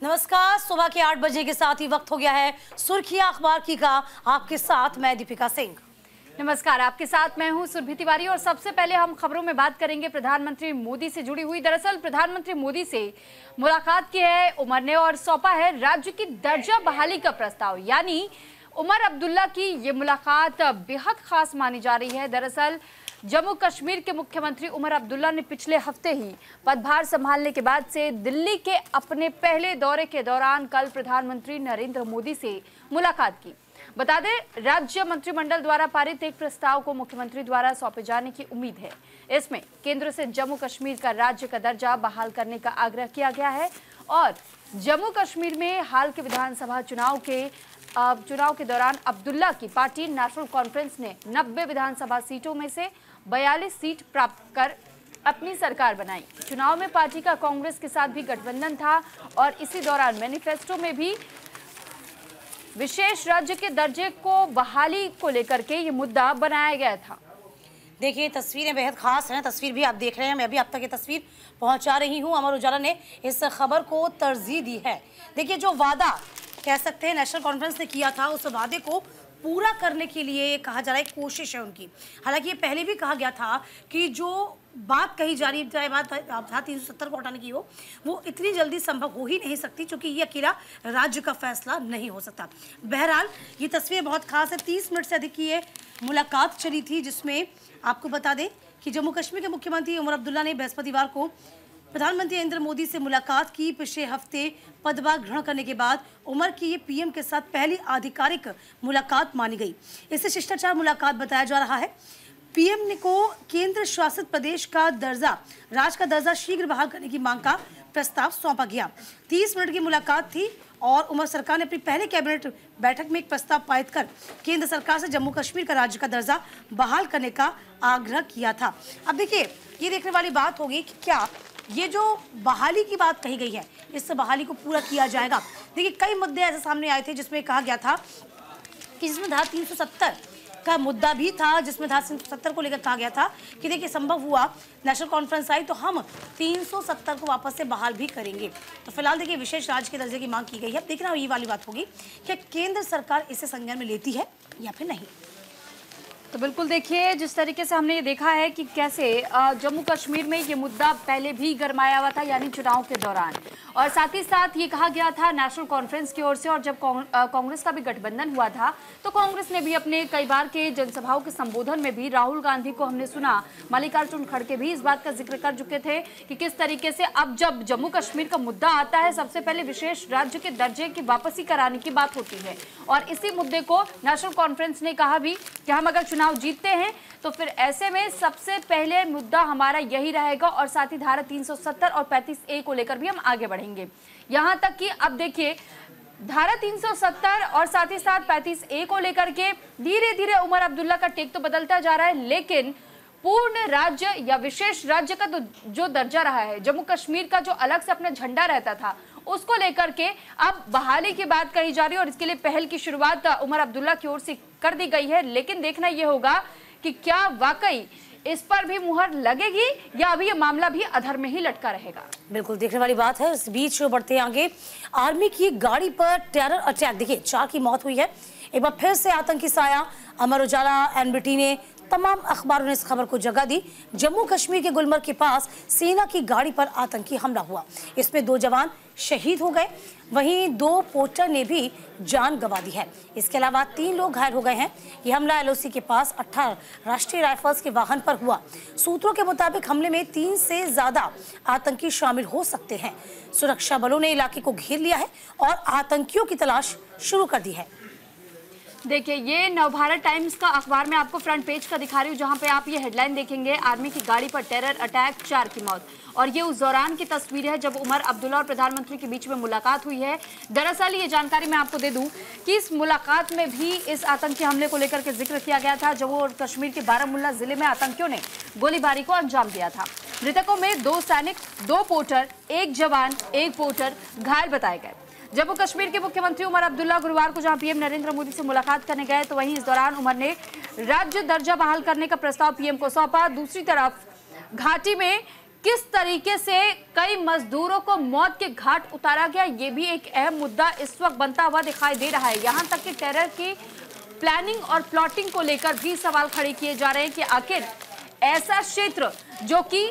नमस्कार। सुबह के 8 बजे के साथ ही वक्त हो गया है सुर्खियां अखबार की का। आपके साथ मैं दीपिका सिंह। नमस्कार, आपके साथ मैं हूं सुरभि तिवारी और सबसे पहले हम खबरों में बात करेंगे प्रधानमंत्री मोदी से जुड़ी हुई। दरअसल प्रधानमंत्री मोदी से मुलाकात की है उमर ने और सौंपा है राज्य की दर्जा बहाली का प्रस्ताव। यानी उमर अब्दुल्ला की ये मुलाकात बेहद खास मानी जा रही है। दरअसल जम्मू कश्मीर के मुख्यमंत्री उमर अब्दुल्ला ने पिछले हफ्ते ही पदभार संभालने के बाद से दिल्ली के अपने पहले दौरे के दौरान कल प्रधानमंत्री नरेंद्र मोदी से मुलाकात की। बता दें, राज्य मंत्रिमंडल द्वारा पारित एक प्रस्ताव को मुख्यमंत्री द्वारा सौंपे जाने की उम्मीद है। इसमें केंद्र से जम्मू कश्मीर का राज्य का दर्जा बहाल करने का आग्रह किया गया है और जम्मू कश्मीर में हाल के विधानसभा चुनाव के दौरान अब्दुल्ला की पार्टी नेशनल कॉन्फ्रेंस ने 90 विधानसभा सीटों में से 42 सीट प्राप्त कर अपनी सरकार बनाई। चुनाव में पार्टी का कांग्रेस के साथ भी गठबंधन था और इसी दौरान मैनिफेस्टो में भी विशेष राज्य के दर्जे को बहाली को लेकर के ये मुद्दा बनाया गया था। देखिए, तस्वीरें बेहद खास हैं। तस्वीर भी आप देख रहे हैं, मैं भी आप तक ये तस्वीर पहुंचा रही हूं। अमर उजाला ने इस खबर को तरजीह दी है। देखिए, जो वादा कह सकते हैं नेशनल कॉन्फ्रेंस ने किया था, उस वादे को पूरा करने के लिए कहा जा रहा है कोशिश है उनकी। हालांकि ये पहले भी कहा गया था कि जो बात कही जा रही है, चाहे बात 370 को हटाने की हो, वो इतनी जल्दी संभव हो ही नहीं सकती क्योंकि ये अकेला राज्य का फैसला नहीं हो सकता। बहरहाल ये तस्वीर बहुत खास है। 30 मिनट से अधिक की ये मुलाकात चली थी, जिसमें आपको बता दें कि जम्मू कश्मीर के मुख्यमंत्री उमर अब्दुल्ला ने बृहस्पतिवार को प्रधानमंत्री नरेंद्र मोदी से मुलाकात की। पिछले हफ्ते पदभार ग्रहण करने के बाद उमर की ये पीएम के साथ पहली आधिकारिक मुलाकात मानी गई। इसे शिष्टाचार मुलाकात बताया जा रहा है। पीएम ने को केंद्र शासित प्रदेश का दर्जा, राज्य का दर्जा शीघ्र बहाल करने की मांग का प्रस्ताव सौंपा गया। 30 मिनट की मुलाकात थी और उमर सरकार ने अपनी पहले कैबिनेट बैठक में एक प्रस्ताव पारित कर केंद्र सरकार से जम्मू कश्मीर का राज्य का दर्जा बहाल करने का आग्रह किया था। अब देखिए, ये देखने वाली बात होगी कि क्या ये जो बहाली की बात कही गई है, इस बहाली को पूरा किया जाएगा। देखिए, कई मुद्दे ऐसे सामने आए थे जिसमें कहा गया था कि जिसमें धारा 370 का मुद्दा भी था, जिसमें धारा 370 को लेकर कहा गया था कि देखिए, संभव हुआ नेशनल कॉन्फ्रेंस आई तो हम 370 को वापस से बहाल भी करेंगे। तो फिलहाल देखिए, विशेष राज्य के दर्जे की मांग की गई है। देखना ये वाली बात होगी कि केंद्र सरकार इसे संज्ञान में लेती है या फिर नहीं। तो बिल्कुल देखिए, जिस तरीके से हमने ये देखा है कि कैसे जम्मू कश्मीर में ये मुद्दा पहले भी गरमाया हुआ था, यानी चुनाव के दौरान, और साथ ही साथ ये कहा गया था नेशनल कॉन्फ्रेंस की ओर से, और जब कांग्रेस का भी गठबंधन हुआ था तो कांग्रेस ने भी अपने कई बार के जनसभाओं के संबोधन में भी राहुल गांधी को हमने सुना, मल्लिकार्जुन खड़गे भी इस बात का जिक्र कर चुके थे कि किस तरीके से अब जब जम्मू कश्मीर का मुद्दा आता है, सबसे पहले विशेष राज्य के दर्जे की वापसी कराने की बात होती है। और इसी मुद्दे को नेशनल कॉन्फ्रेंस ने कहा भी कि हम अगर चुनाव जीतते हैं तो फिर ऐसे में सबसे पहले मुद्दा हमारा यही रहेगा और साथ ही धारा 370 और 35A को लेकर भी हम आगे बढ़ेंगे। यहां तक कि अब देखिए, धारा 370 और साथ ही साथ 35A को लेकर के धीरे धीरे उमर अब्दुल्ला का टेक तो बदलता जा रहा है, लेकिन पूर्ण राज्य या विशेष राज्य का तो जो दर्जा रहा है, जम्मू कश्मीर का जो अलग से अपना झंडा रहता था, उसको लेकर के अब बहाली की बात कही जा रही है और इसके लिए पहल की शुरुआत उमर अब्दुल्ला की ओर से कर दी गई है। लेकिन देखना यह होगा कि क्या वाकई इस पर भी मुहर लगेगी या अभी यह मामला भी अधर में ही लटका रहेगा। बिल्कुल देखने वाली बात है। इस बीच बढ़ते आगे, आर्मी की गाड़ी पर टेरर अटैक, देखिए 4 की मौत हुई है। एक बार फिर से आतंकी साया। अमर उजाला, एनबीटी ने, तमाम अखबारों ने इस खबर को जगह दी। जम्मू कश्मीर के गुलमर्ग के पास सेना की गाड़ी पर आतंकी हमला हुआ। इसमें 2 जवान शहीद हो गए, वहीं 2 पोस्टर ने भी जान गंवा दी है। इसके अलावा 3 लोग घायल हो गए हैं। यह हमला एलओसी के पास 18 राष्ट्रीय राइफल्स के वाहन पर हुआ। सूत्रों के मुताबिक हमले में 3 से ज्यादा आतंकी शामिल हो सकते हैं। सुरक्षा बलों ने इलाके को घेर लिया है और आतंकियों की तलाश शुरू कर दी है। देखिए, ये नवभारत टाइम्स का अखबार में आपको फ्रंट पेज का दिखा रही हूँ, जहां पे आप ये हेडलाइन देखेंगे, आर्मी की गाड़ी पर टेरर अटैक, 4 की मौत। और ये उस दौरान की तस्वीर है जब उमर अब्दुल्ला और प्रधानमंत्री के बीच में मुलाकात हुई है। दरअसल ये जानकारी मैं आपको दे दूं कि इस मुलाकात में भी इस आतंकी हमले को लेकर के जिक्र किया गया था। जम्मू और कश्मीर के बारामूला जिले में आतंकियों ने गोलीबारी को अंजाम दिया था। मृतकों में 2 सैनिक, 2 पोर्टर, 1 जवान, 1 पोर्टर घायल बताए गए। जम्मू कश्मीर के मुख्यमंत्री उमर अब्दुल्ला गुरुवार को जहां पीएम नरेंद्र मोदी से मुलाकात करने गए, तो वहीं इस दौरान उमर ने राज्य दर्जा बहाल करने का प्रस्ताव पीएम को सौंपा। दूसरी तरफ घाटी में किस तरीके से कई मजदूरों को मौत के घाट उतारा गया, ये भी एक अहम मुद्दा इस वक्त बनता हुआ दिखाई दे रहा है। यहाँ तक कि टेरर की प्लानिंग और प्लॉटिंग को लेकर भी सवाल खड़े किए जा रहे हैं कि आखिर ऐसा क्षेत्र जो कि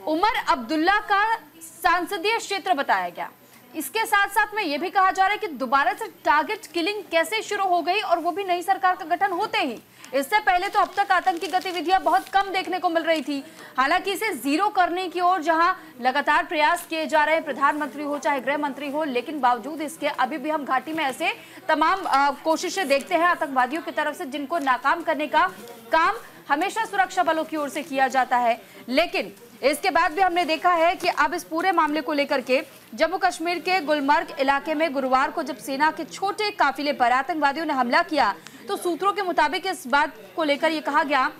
उमर अब्दुल्ला का संसदीय क्षेत्र बताया गया, इसके साथ साथ में यह भी कहा जा रहा है कि दोबारा से टारगेट किलिंग कैसे शुरू हो गई, और वो भी नई सरकार का गठन होते ही। इससे पहले तो अब तक आतंकी गतिविधियां बहुत कम देखने को मिल रही थी। हालांकि इसे जीरो करने की ओर जहां लगातार प्रयास किए जा रहे हैं, प्रधानमंत्री हो चाहे गृह मंत्री हो, लेकिन बावजूद इसके अभी भी हम घाटी में ऐसे तमाम कोशिशें देखते हैं आतंकवादियों की तरफ से, जिनको नाकाम करने का काम हमेशा सुरक्षा बलों की ओर से किया जाता है। लेकिन इसके बाद भी हमने देखा है कि अब इस पूरे मामले को लेकर के जम्मू कश्मीर के गुलमर्ग इलाके में गुरुवार को जब सेना के छोटे काफिले पर आतंकवादियों ने हमला किया, तो सूत्रों के मुताबिक इस बात को लेकर यह कहा गया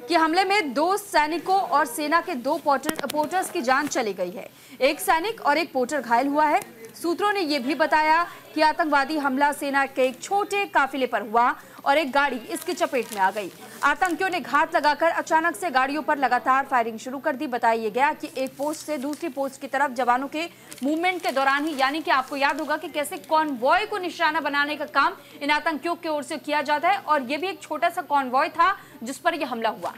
कि हमले में 2 सैनिकों और सेना के 2 पोर्टर्स की जान चली गई है। एक सैनिक और एक पोर्टर घायल हुआ है। सूत्रों ने यह भी बताया कि आतंकवादी हमला सेना के एक छोटे काफिले पर हुआ और एक गाड़ी इसकी चपेट में आ गई। आतंकियों ने घात लगाकर अचानक से गाड़ियों पर लगातार फायरिंग शुरू कर दी। बताया गया कि एक पोस्ट से दूसरी पोस्ट की तरफ जवानों के मूवमेंट के दौरान ही, यानी कि आपको याद होगा कि कैसे कॉन्वॉय को निशाना बनाने का काम इन आतंकियों की ओर से किया जाता है, और ये भी एक छोटा सा कॉन्वॉय था जिस पर यह हमला हुआ।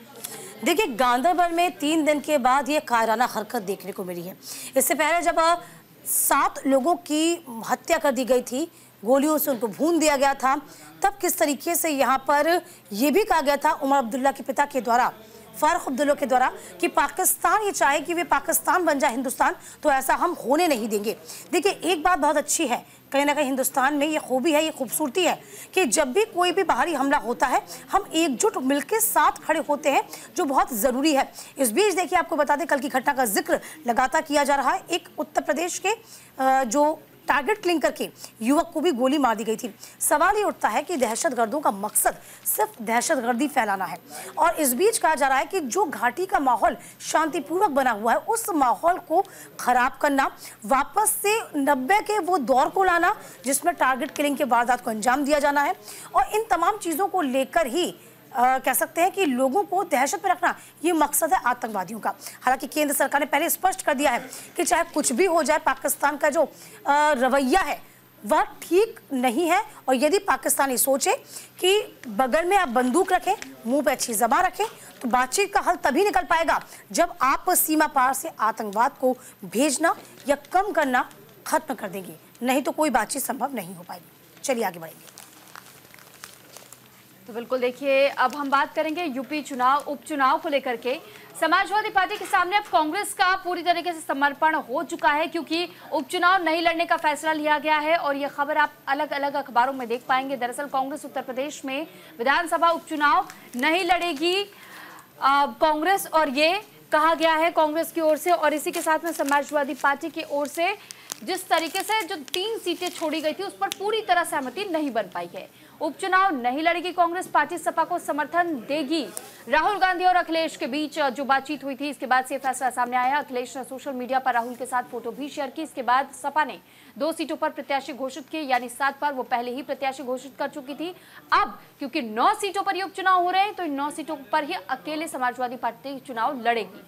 देखिए, गांधरबल में 3 दिन के बाद ये कायराना हरकत देखने को मिली है। इससे पहले जब 7 लोगों की हत्या कर दी गई थी, गोलियों से उनको भून दिया गया था, तब किस तरीके से यहाँ पर यह भी कहा गया था उमर अब्दुल्ला के पिता के द्वारा, फारूक अब्दुल्ला के द्वारा, कि पाकिस्तान ये चाहे कि वे पाकिस्तान बन जाए हिंदुस्तान, तो ऐसा हम होने नहीं देंगे। देखिए, एक बात बहुत अच्छी है, कहीं ना कहीं हिंदुस्तान में ये खूबी है, ये खूबसूरती है कि जब भी कोई भी बाहरी हमला होता है, हम एकजुट मिलकर साथ खड़े होते हैं, जो बहुत ज़रूरी है। इस बीच देखिए, आपको बता दें, कल की घटना का जिक्र लगातार किया जा रहा है। एक उत्तर प्रदेश के जो टारगेट किलिंग करके युवक को भी गोली मार दी गई थी। सवाल ये उठता है कि दहशतगर्दों का मकसद सिर्फ दहशतगर्दी फैलाना है, और इस बीच कहा जा रहा है कि जो घाटी का माहौल शांतिपूर्वक बना हुआ है, उस माहौल को खराब करना, वापस से 90 के वो दौर को लाना जिसमें टारगेट किलिंग के वारदात को अंजाम दिया जाना है, और इन तमाम चीज़ों को लेकर ही कह सकते हैं कि लोगों को दहशत में रखना, ये मकसद है आतंकवादियों का। हालांकि केंद्र सरकार ने पहले स्पष्ट कर दिया है कि चाहे कुछ भी हो जाए, पाकिस्तान का जो रवैया है वह ठीक नहीं है, और यदि पाकिस्तानी सोचे कि बगल में आप बंदूक रखें, मुंह पे अच्छी ज़बान रखें, तो बातचीत का हल तभी निकल पाएगा जब आप सीमा पार से आतंकवाद को भेजना या कम करना खत्म कर देंगे, नहीं तो कोई बातचीत संभव नहीं हो पाएगी। चलिए आगे बढ़ेंगे। तो बिल्कुल देखिए, अब हम बात करेंगे यूपी चुनाव, उपचुनाव को लेकर के। समाजवादी पार्टी के सामने अब कांग्रेस का पूरी तरीके से समर्पण हो चुका है, क्योंकि उपचुनाव नहीं लड़ने का फैसला लिया गया है, और यह खबर आप अलग अलग अखबारों में देख पाएंगे। दरअसल कांग्रेस उत्तर प्रदेश में विधानसभा उपचुनाव नहीं लड़ेगी कांग्रेस, और ये कहा गया है कांग्रेस की ओर से। और इसी के साथ में समाजवादी पार्टी की ओर से जिस तरीके से जो 3 सीटें छोड़ी गई थी, उस पर पूरी तरह सहमति नहीं बन पाई है। उपचुनाव नहीं लड़ेगी कांग्रेस, पार्टी सपा को समर्थन देगी। राहुल गांधी और अखिलेश के बीच जो बातचीत हुई थी, इसके बाद से फैसला सामने आया। अखिलेश ने सोशल मीडिया पर राहुल के साथ फोटो भी शेयर की। इसके बाद सपा ने 2 सीटों पर प्रत्याशी घोषित किए, यानी 7 पर वो पहले ही प्रत्याशी घोषित कर चुकी थी। अब क्योंकि 9 सीटों पर ये उपचुनाव हो रहे हैं, तो इन 9 सीटों पर ही अकेले समाजवादी पार्टी चुनाव लड़ेगी।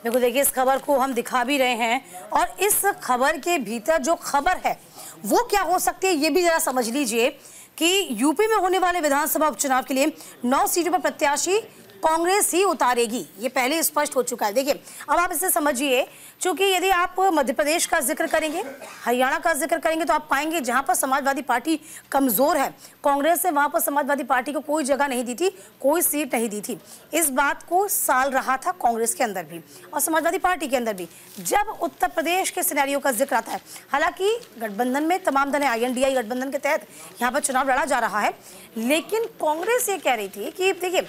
देखो, देखिए, इस खबर को हम दिखा भी रहे हैं, और इस खबर के भीतर जो खबर है वो क्या हो सकती है, ये भी जरा समझ लीजिए कि यूपी में होने वाले विधानसभा उपचुनाव के लिए 9 सीटों पर प्रत्याशी कांग्रेस ही उतारेगी, ये पहले स्पष्ट हो चुका है। देखिए, अब आप इसे समझिए, क्योंकि यदि आप मध्य प्रदेश का जिक्र करेंगे, हरियाणा का जिक्र करेंगे, तो आप पाएंगे जहां पर समाजवादी पार्टी कमजोर है, कांग्रेस ने वहां पर समाजवादी पार्टी को कोई जगह नहीं दी थी, कोई सीट नहीं दी थी। इस बात को साल रहा था कांग्रेस के अंदर भी और समाजवादी पार्टी के अंदर भी जब उत्तर प्रदेश के सिनेरियो का जिक्र आता है। हालांकि गठबंधन में तमाम दल INDI गठबंधन के तहत यहाँ पर चुनाव लड़ा जा रहा है, लेकिन कांग्रेस ये कह रही थी कि देखिए,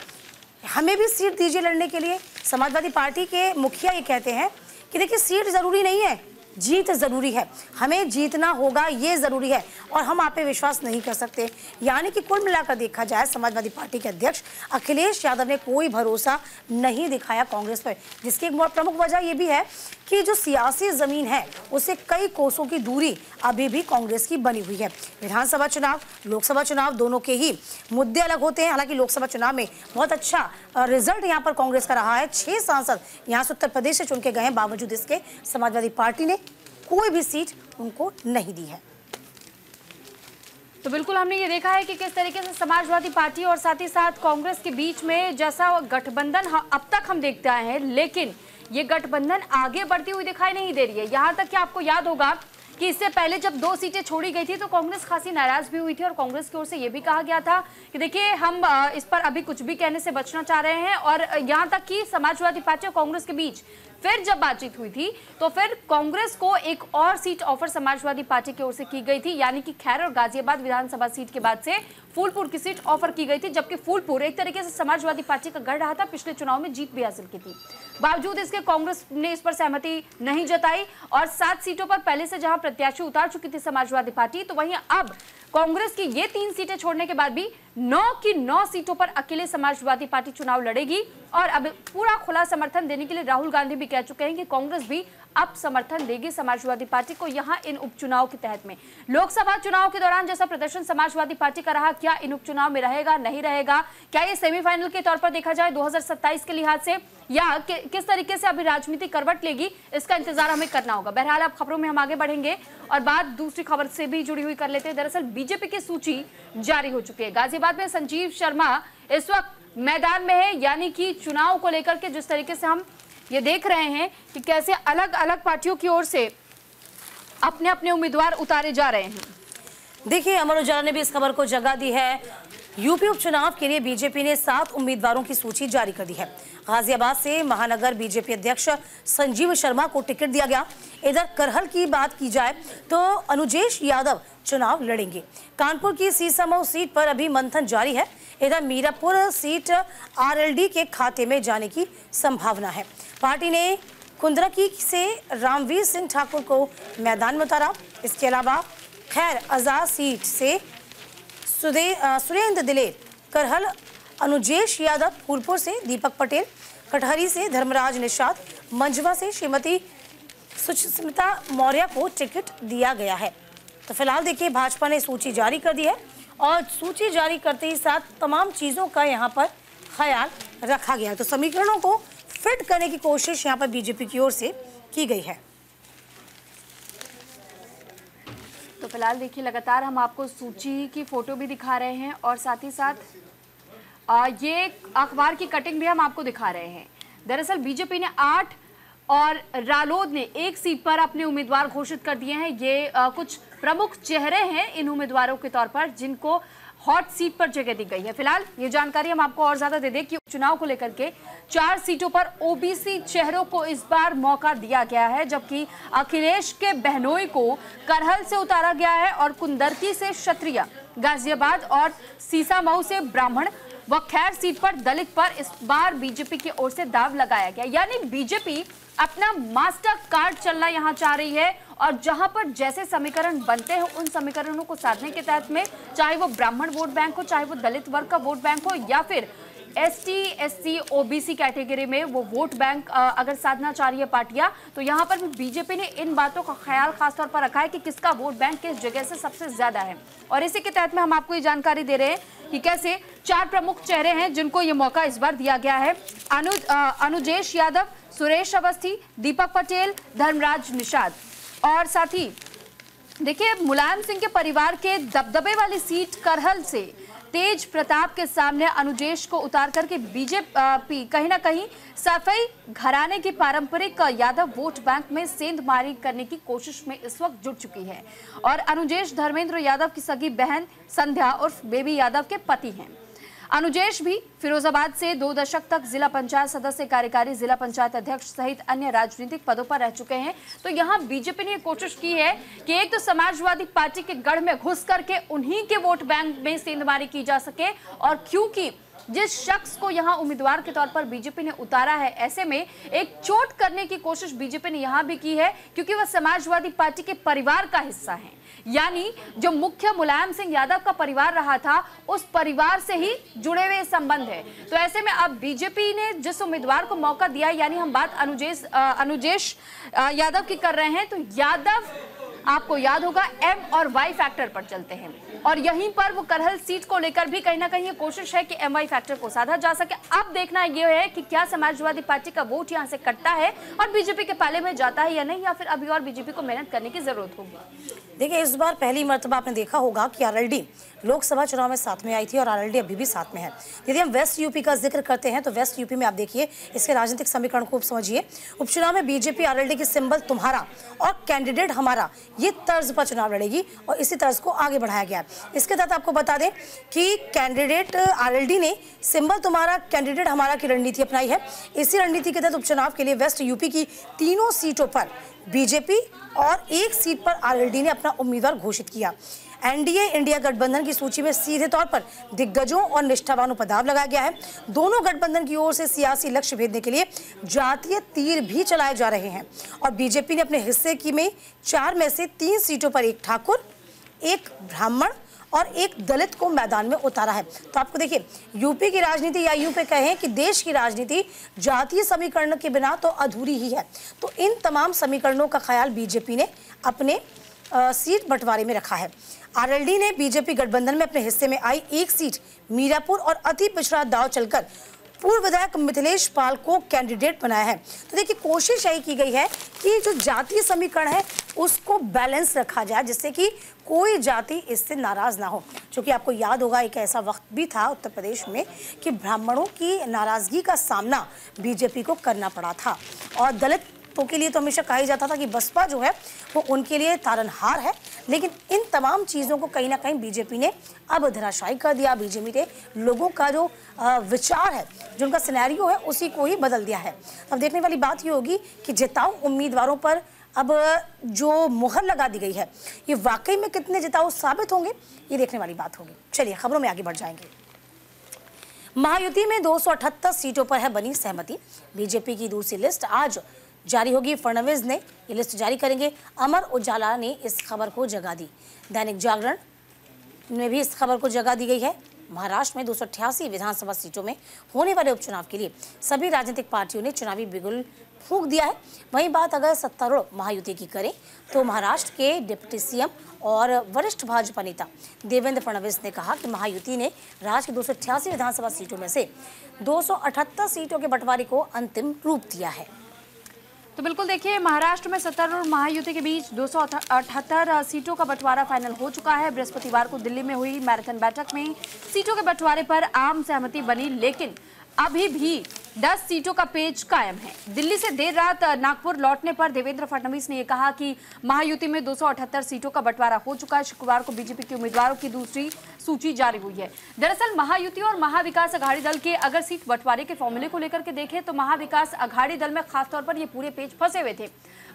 हमें भी सीट दीजिए लड़ने के लिए। समाजवादी पार्टी के मुखिया ये कहते हैं कि देखिए, सीट ज़रूरी नहीं है, जीत जरूरी है, हमें जीतना होगा, ये जरूरी है और हम आप पे विश्वास नहीं कर सकते। यानी कि कुल मिलाकर देखा जाए समाजवादी पार्टी के अध्यक्ष अखिलेश यादव ने कोई भरोसा नहीं दिखाया कांग्रेस पर, जिसकी एक प्रमुख वजह यह भी है कि जो सियासी जमीन है उससे कई कोसों की दूरी अभी भी कांग्रेस की बनी हुई है। विधानसभा चुनाव, लोकसभा चुनाव दोनों के ही मुद्दे अलग होते हैं। हालांकि लोकसभा चुनाव में बहुत अच्छा रिजल्ट यहां पर कांग्रेस का रहा है, 6 सांसद यहां से उत्तर प्रदेश से चुन के गए हैं, बावजूद इसके समाजवादी पार्टी ने कोई भी सीट उनको नहीं दी है। तो बिल्कुल हमने ये देखा है कि किस तरीके से समाजवादी पार्टी और साथ ही साथ कांग्रेस के बीच में जैसा गठबंधन अब तक हम देखते आए हैं, लेकिन ये गठबंधन आगे बढ़ती हुई दिखाई नहीं दे रही है। यहाँ तक कि आपको याद होगा कि इससे पहले जब 2 सीटें छोड़ी गई थी तो कांग्रेस खासी नाराज भी हुई थी और कांग्रेस की ओर से ये भी कहा गया था कि देखिए हम इस पर अभी कुछ भी कहने से बचना चाह रहे हैं। और यहाँ तक कि समाजवादी पार्टी और कांग्रेस के बीच फिर जब बातचीत हुई थी तो फिर कांग्रेस को एक और सीट ऑफर समाजवादी पार्टी की ओर से की गई थी, यानी कि खैर और गाजियाबाद विधानसभा सीट के बाद से फूलपुर की सीट ऑफर की गई थी, जबकि फूलपुर एक तरीके से समाजवादी पार्टी का गढ़ रहा था, पिछले चुनाव में जीत भी हासिल की थी। बावजूद इसके कांग्रेस ने इस पर सहमति नहीं जताई और 7 सीटों पर पहले से जहां प्रत्याशी उतार चुकी थी समाजवादी पार्टी, तो वहीं अब कांग्रेस की ये 3 सीटें छोड़ने के बाद भी 9 की 9 सीटों पर अकेले समाजवादी पार्टी चुनाव लड़ेगी। और अब पूरा खुला समर्थन देने के लिए राहुल गांधी भी कह चुके हैं कि कांग्रेस भी अब समर्थन देगी समाजवादी पार्टी को यहां इन उपचुनाव के तहत में। लोकसभा चुनाव के दौरान जैसा प्रदर्शन समाजवादी पार्टी का रहा, क्या इन उपचुनाव में रहेगा, नहीं रहेगा, क्या ये सेमीफाइनल के तौर पर देखा जाए 2027 के लिहाज से, या किस तरीके से अभी राजनीति करवट लेगी, इसका इंतजार हमें करना होगा। बहरहाल अब खबरों में हम आगे बढ़ेंगे और बात दूसरी खबर से भी जुड़ी हुई कर लेते हैं। दरअसल बीजेपी की सूची जारी हो चुकी है। गाजियाबाद में संजीव शर्मा इस वक्त मैदान में है, यानी कि चुनाव को लेकर के जिस तरीके से हम ये देख रहे हैं कि कैसे अलग अलग पार्टियों की ओर से अपने अपने उम्मीदवार उतारे जा रहे हैं। देखिए, अमर उजाला ने भी इस खबर को जगह दी है। यूपी उपचुनाव के लिए बीजेपी ने 7 उम्मीदवारों की सूची जारी कर दी है। गाजियाबाद से महानगर बीजेपी अध्यक्ष संजीव शर्मा को टिकट दिया गया। इधर करहल की बात की जाए तो अनुजेश यादव चुनाव लड़ेंगे। कानपुर की सीसामऊ सीट पर अभी मंथन जारी है। इधर मीरापुर सीट आरएलडी के खाते में जाने की संभावना है। पार्टी ने कुंदरकी से रामवीर सिंह ठाकुर को मैदान में उतारा। इसके अलावा खैर आजाद सीट से सुरेंद्र दिलेर, करहल अनुजेश यादव, फूलपुर से दीपक पटेल, कटहरी से धर्मराज निषाद, मंझवा से श्रीमती सुष्मिता मौर्य को टिकट दिया गया है। तो फिलहाल देखिए, भाजपा ने सूची जारी कर दी है और सूची जारी करते ही साथ तमाम चीज़ों का यहाँ पर ख्याल रखा गया है। तो समीकरणों को फिट करने की कोशिश यहाँ पर बीजेपी की ओर से की गई है। तो फिलहाल देखिए, लगातार हम आपको सूची की फोटो भी दिखा रहे हैं और साथ ही साथ ये अखबार की कटिंग भी हम आपको दिखा रहे हैं। दरअसल बीजेपी ने 8 और रालोद ने 1 सीट पर अपने उम्मीदवार घोषित कर दिए हैं। ये कुछ प्रमुख चेहरे हैं इन उम्मीदवारों के तौर पर जिनको हॉट सीट पर जगह दी गई है। फिलहाल ये जानकारी हम आपको और ज्यादा दे दें कि चुनाव को लेकर के 4 सीटों पर ओबीसी चेहरों को इस बार मौका दिया गया है, जबकि अखिलेश के बहनोई को करहल से उतारा गया है और कुंदरकी से क्षत्रिय, गाजियाबाद और सीसामऊ से ब्राह्मण व खैर सीट पर दलित पर इस बार बीजेपी की ओर से दाव लगाया गया। यानी बीजेपी अपना मास्टर कार्ड चलना यहाँ चाह रही है और जहां पर जैसे समीकरण बनते हैं उन समीकरणों को साधने के तहत में, चाहे वो ब्राह्मण वोट बैंक हो, चाहे वो दलित वर्ग का वोट बैंक हो, या फिर एसटी, एससी, ओबीसी कैटेगरी में वो वोट बैंक अगर साधना चाह रही है पार्टियां, तो यहाँ पर भी बीजेपी ने इन बातों का ख्याल खासतौर पर रखा है कि किसका वोट बैंक किस जगह से सबसे ज्यादा है। और इसी के तहत में हम आपको ये जानकारी दे रहे हैं कि कैसे 4 प्रमुख चेहरे हैं जिनको ये मौका इस बार दिया गया है। अनुजेश यादव, सुरेश अवस्थी, दीपक पटेल, धर्मराज निषाद। और साथ ही देखिए, मुलायम सिंह के परिवार के दबदबे वाली सीट करहल से तेज प्रताप के सामने अनुजेश को उतार करके बीजेपी कहीं ना कहीं सफाई घराने की पारंपरिक यादव वोट बैंक में सेंधमारी करने की कोशिश में इस वक्त जुट चुकी है। और अनुजेश धर्मेंद्र यादव की सगी बहन संध्या उर्फ बेबी यादव के पति हैं। अनुजेश भी फिरोजाबाद से 2 दशक तक जिला पंचायत सदस्य, कार्यकारी जिला पंचायत अध्यक्ष सहित अन्य राजनीतिक पदों पर रह चुके हैं। तो यहाँ बीजेपी ने कोशिश की है कि एक तो समाजवादी पार्टी के गढ़ में घुस करके उन्हीं के वोट बैंक में सेंधमारी की जा सके, और क्योंकि जिस शख्स को यहाँ उम्मीदवार के तौर पर बीजेपी ने उतारा है, ऐसे में एक चोट करने की कोशिश बीजेपी ने यहाँ भी की है, क्योंकि वह समाजवादी पार्टी के परिवार का हिस्सा है। यानी जो मुख्य मुलायम सिंह यादव का परिवार रहा था, उस परिवार से ही जुड़े हुए संबंध है। तो ऐसे में अब बीजेपी ने जिस उम्मीदवार को मौका दिया, यानी हम बात अनुजेश यादव की कर रहे हैं, तो यादव आपको याद होगा एम और वाई फैक्टर पर चलते हैं, और यहीं पर वो करहल सीट को लेकर भी कहीं ना कहीं ये कोशिश है कि एम वाई फैक्टर को साधा जा सके। अब देखना ये है कि क्या समाजवादी पार्टी का वोट यहाँ से कटता है और बीजेपी के पाले में जाता है या नहीं, या फिर अभी और बीजेपी को मेहनत करने की जरूरत होगी। देखिए, इस बार पहली मर्तबा आपने देखा होगा कि आरएलडी लोकसभा चुनाव में साथ में आई थी और आरएलडी अभी भी साथ में है। यदि हम वेस्ट यूपी का जिक्र करते हैं तो वेस्ट यूपी में आप देखिए इसके राजनीतिक समीकरण को समझिए। उपचुनाव में बीजेपी आरएलडी की सिंबल तुम्हारा और कैंडिडेट हमारा, ये तर्ज पर चुनाव लड़ेगी और इसी तर्ज को आगे बढ़ाया गया है। इसके तहत आपको बता दें कि कैंडिडेट आरएलडी ने सिंबल तुम्हारा कैंडिडेट हमारा की रणनीति अपनाई है। इसी रणनीति के तहत उपचुनाव के लिए वेस्ट यूपी की तीनों सीटों पर बीजेपी और एक सीट पर आरएलडी ने अपना उम्मीदवार घोषित किया। एनडीए इंडिया गठबंधन की सूची में सीधे तौर पर दिग्गजों और निष्ठावानों पर दाव लगाया गया है। दोनों गठबंधन की ओर से सियासी लक्ष्य भेदने के लिए जातीय तीर भी चलाए जा रहे हैं और बीजेपी ने अपने हिस्से की में 4 में से 3 सीटों पर एक ठाकुर, एक ब्राह्मण और एक दलित को मैदान में उतारा है। तो आपको देखिए, यूपी की राजनीति या यूं पे कहें कि देश की राजनीति जातीय समीकरण के बिना तो अधूरी ही है। तो इन तमाम समीकरणों का ख्याल बीजेपी ने अपने सीट बंटवारे में रखा है। आरएलडी ने बीजेपी गठबंधन में अपने हिस्से में आई एक सीट मीरापुर और अति पिछड़ा दाव चलकर पूर्व विधायक मिथिलेश पाल को कैंडिडेट बनाया है। तो देखिए, कोशिश यही की गई है कि जो जातीय समीकरण है उसको बैलेंस रखा जाए, जिससे कि कोई जाति इससे नाराज ना हो। क्योंकि आपको याद होगा एक ऐसा वक्त भी था उत्तर प्रदेश में कि ब्राह्मणों की नाराजगी का सामना बीजेपी को करना पड़ा था और दलित तो के लिए तो हमेशा कहा जाता था कि बसपा जो है वो उनके लिए तारनहार है। लेकिन इन तमाम चीज़ों को कहीं ना कहीं बीजेपी ने अब धराशायी कर दिया। बीजेपी ने लोगों का जो विचार है, जो उनका सिनेरियो है, उसी को ही बदल दिया है। अब देखने वाली बात ये होगी कि जिताऊ उम्मीदवारों पर अब जो मुहर लगा दी गई है, ये वाकई में कितने जिताऊ साबित होंगे, ये देखने वाली बात होगी। चलिए खबरों में आगे बढ़ जाएंगे। महायुति में 278 सीटों पर है बनी सहमति। बीजेपी की दूसरी लिस्ट आज जारी होगी। फडणवीस ने ये लिस्ट जारी करेंगे। अमर उजाला ने इस खबर को जगह दी। दैनिक जागरण में भी इस खबर को जगह दी गई है। महाराष्ट्र में 288 विधानसभा सीटों में होने वाले उपचुनाव के लिए सभी राजनीतिक पार्टियों ने चुनावी बिगुल फूंक दिया है। वहीं बात अगर सत्तारूढ़ महायुति की करें तो महाराष्ट्र के डिप्टी सीएम और वरिष्ठ भाजपा नेता देवेंद्र फडणवीस ने कहा कि महायुति ने राज्य की 288 विधानसभा सीटों में से 278 सीटों के बंटवारे को अंतिम रूप दिया है। तो बिल्कुल देखिए, महाराष्ट्र में सत्तारूढ़ महायुति के बीच 278 सीटों का बंटवारा फाइनल हो चुका है। बृहस्पतिवार को दिल्ली में हुई मैराथन बैठक में सीटों के बंटवारे पर आम सहमति बनी, लेकिन अभी भी 10 सीटों का पेच कायम है। दिल्ली से देर रात नागपुर लौटने पर देवेंद्र फडणवीस ने यह कहा कि महायुति में 278 सीटों का बंटवारा हो चुका है। शुक्रवार को बीजेपी के उम्मीदवारों की दूसरी सूची जारी हुई है। दरअसल महायुति और महाविकास अघाड़ी दल के अगर सीट बंटवारे के फॉर्मूले को लेकर के देखें तो महाविकास अघाड़ी दल में खासतौर पर ये पूरे पेच फंसे हुए थे।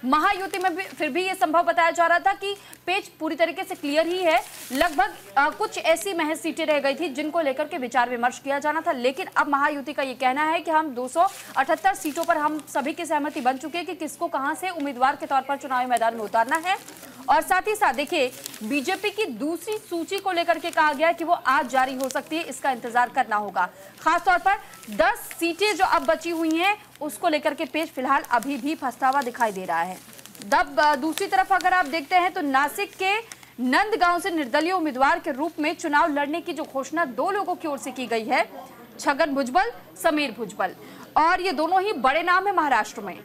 महायुति में भी फिर भी ये संभव बताया जा रहा था कि पेच पूरी तरीके से क्लियर ही है। लगभग कुछ ऐसी महज सीटें रह गई थी जिनको लेकर के विचार विमर्श किया जाना था, लेकिन अब महायुति का ये कहना है कि हम 278 सीटों पर हम सभी की सहमति बन चुकी है कि किसको कहां से उम्मीदवार के तौर पर चुनावी मैदान में उतारना है। और साथ ही साथ देखिए, बीजेपी की दूसरी सूची को लेकर के कहा गया कि वो आज जारी हो सकती है, इसका इंतजार करना होगा। खासतौर पर 10 सीटें जो अब बची हुई हैं उसको लेकर के पेच फिलहाल अभी भी फंसा हुआ दिखाई दे रहा है। तब दूसरी तरफ अगर आप देखते हैं तो नासिक के नंदगांव से निर्दलीय उम्मीदवार के रूप में चुनाव लड़ने की जो घोषणा 2 लोगों की ओर से की गई है, छगन भुजबल, समीर भुजबल, और ये दोनों ही बड़े नाम है महाराष्ट्र में।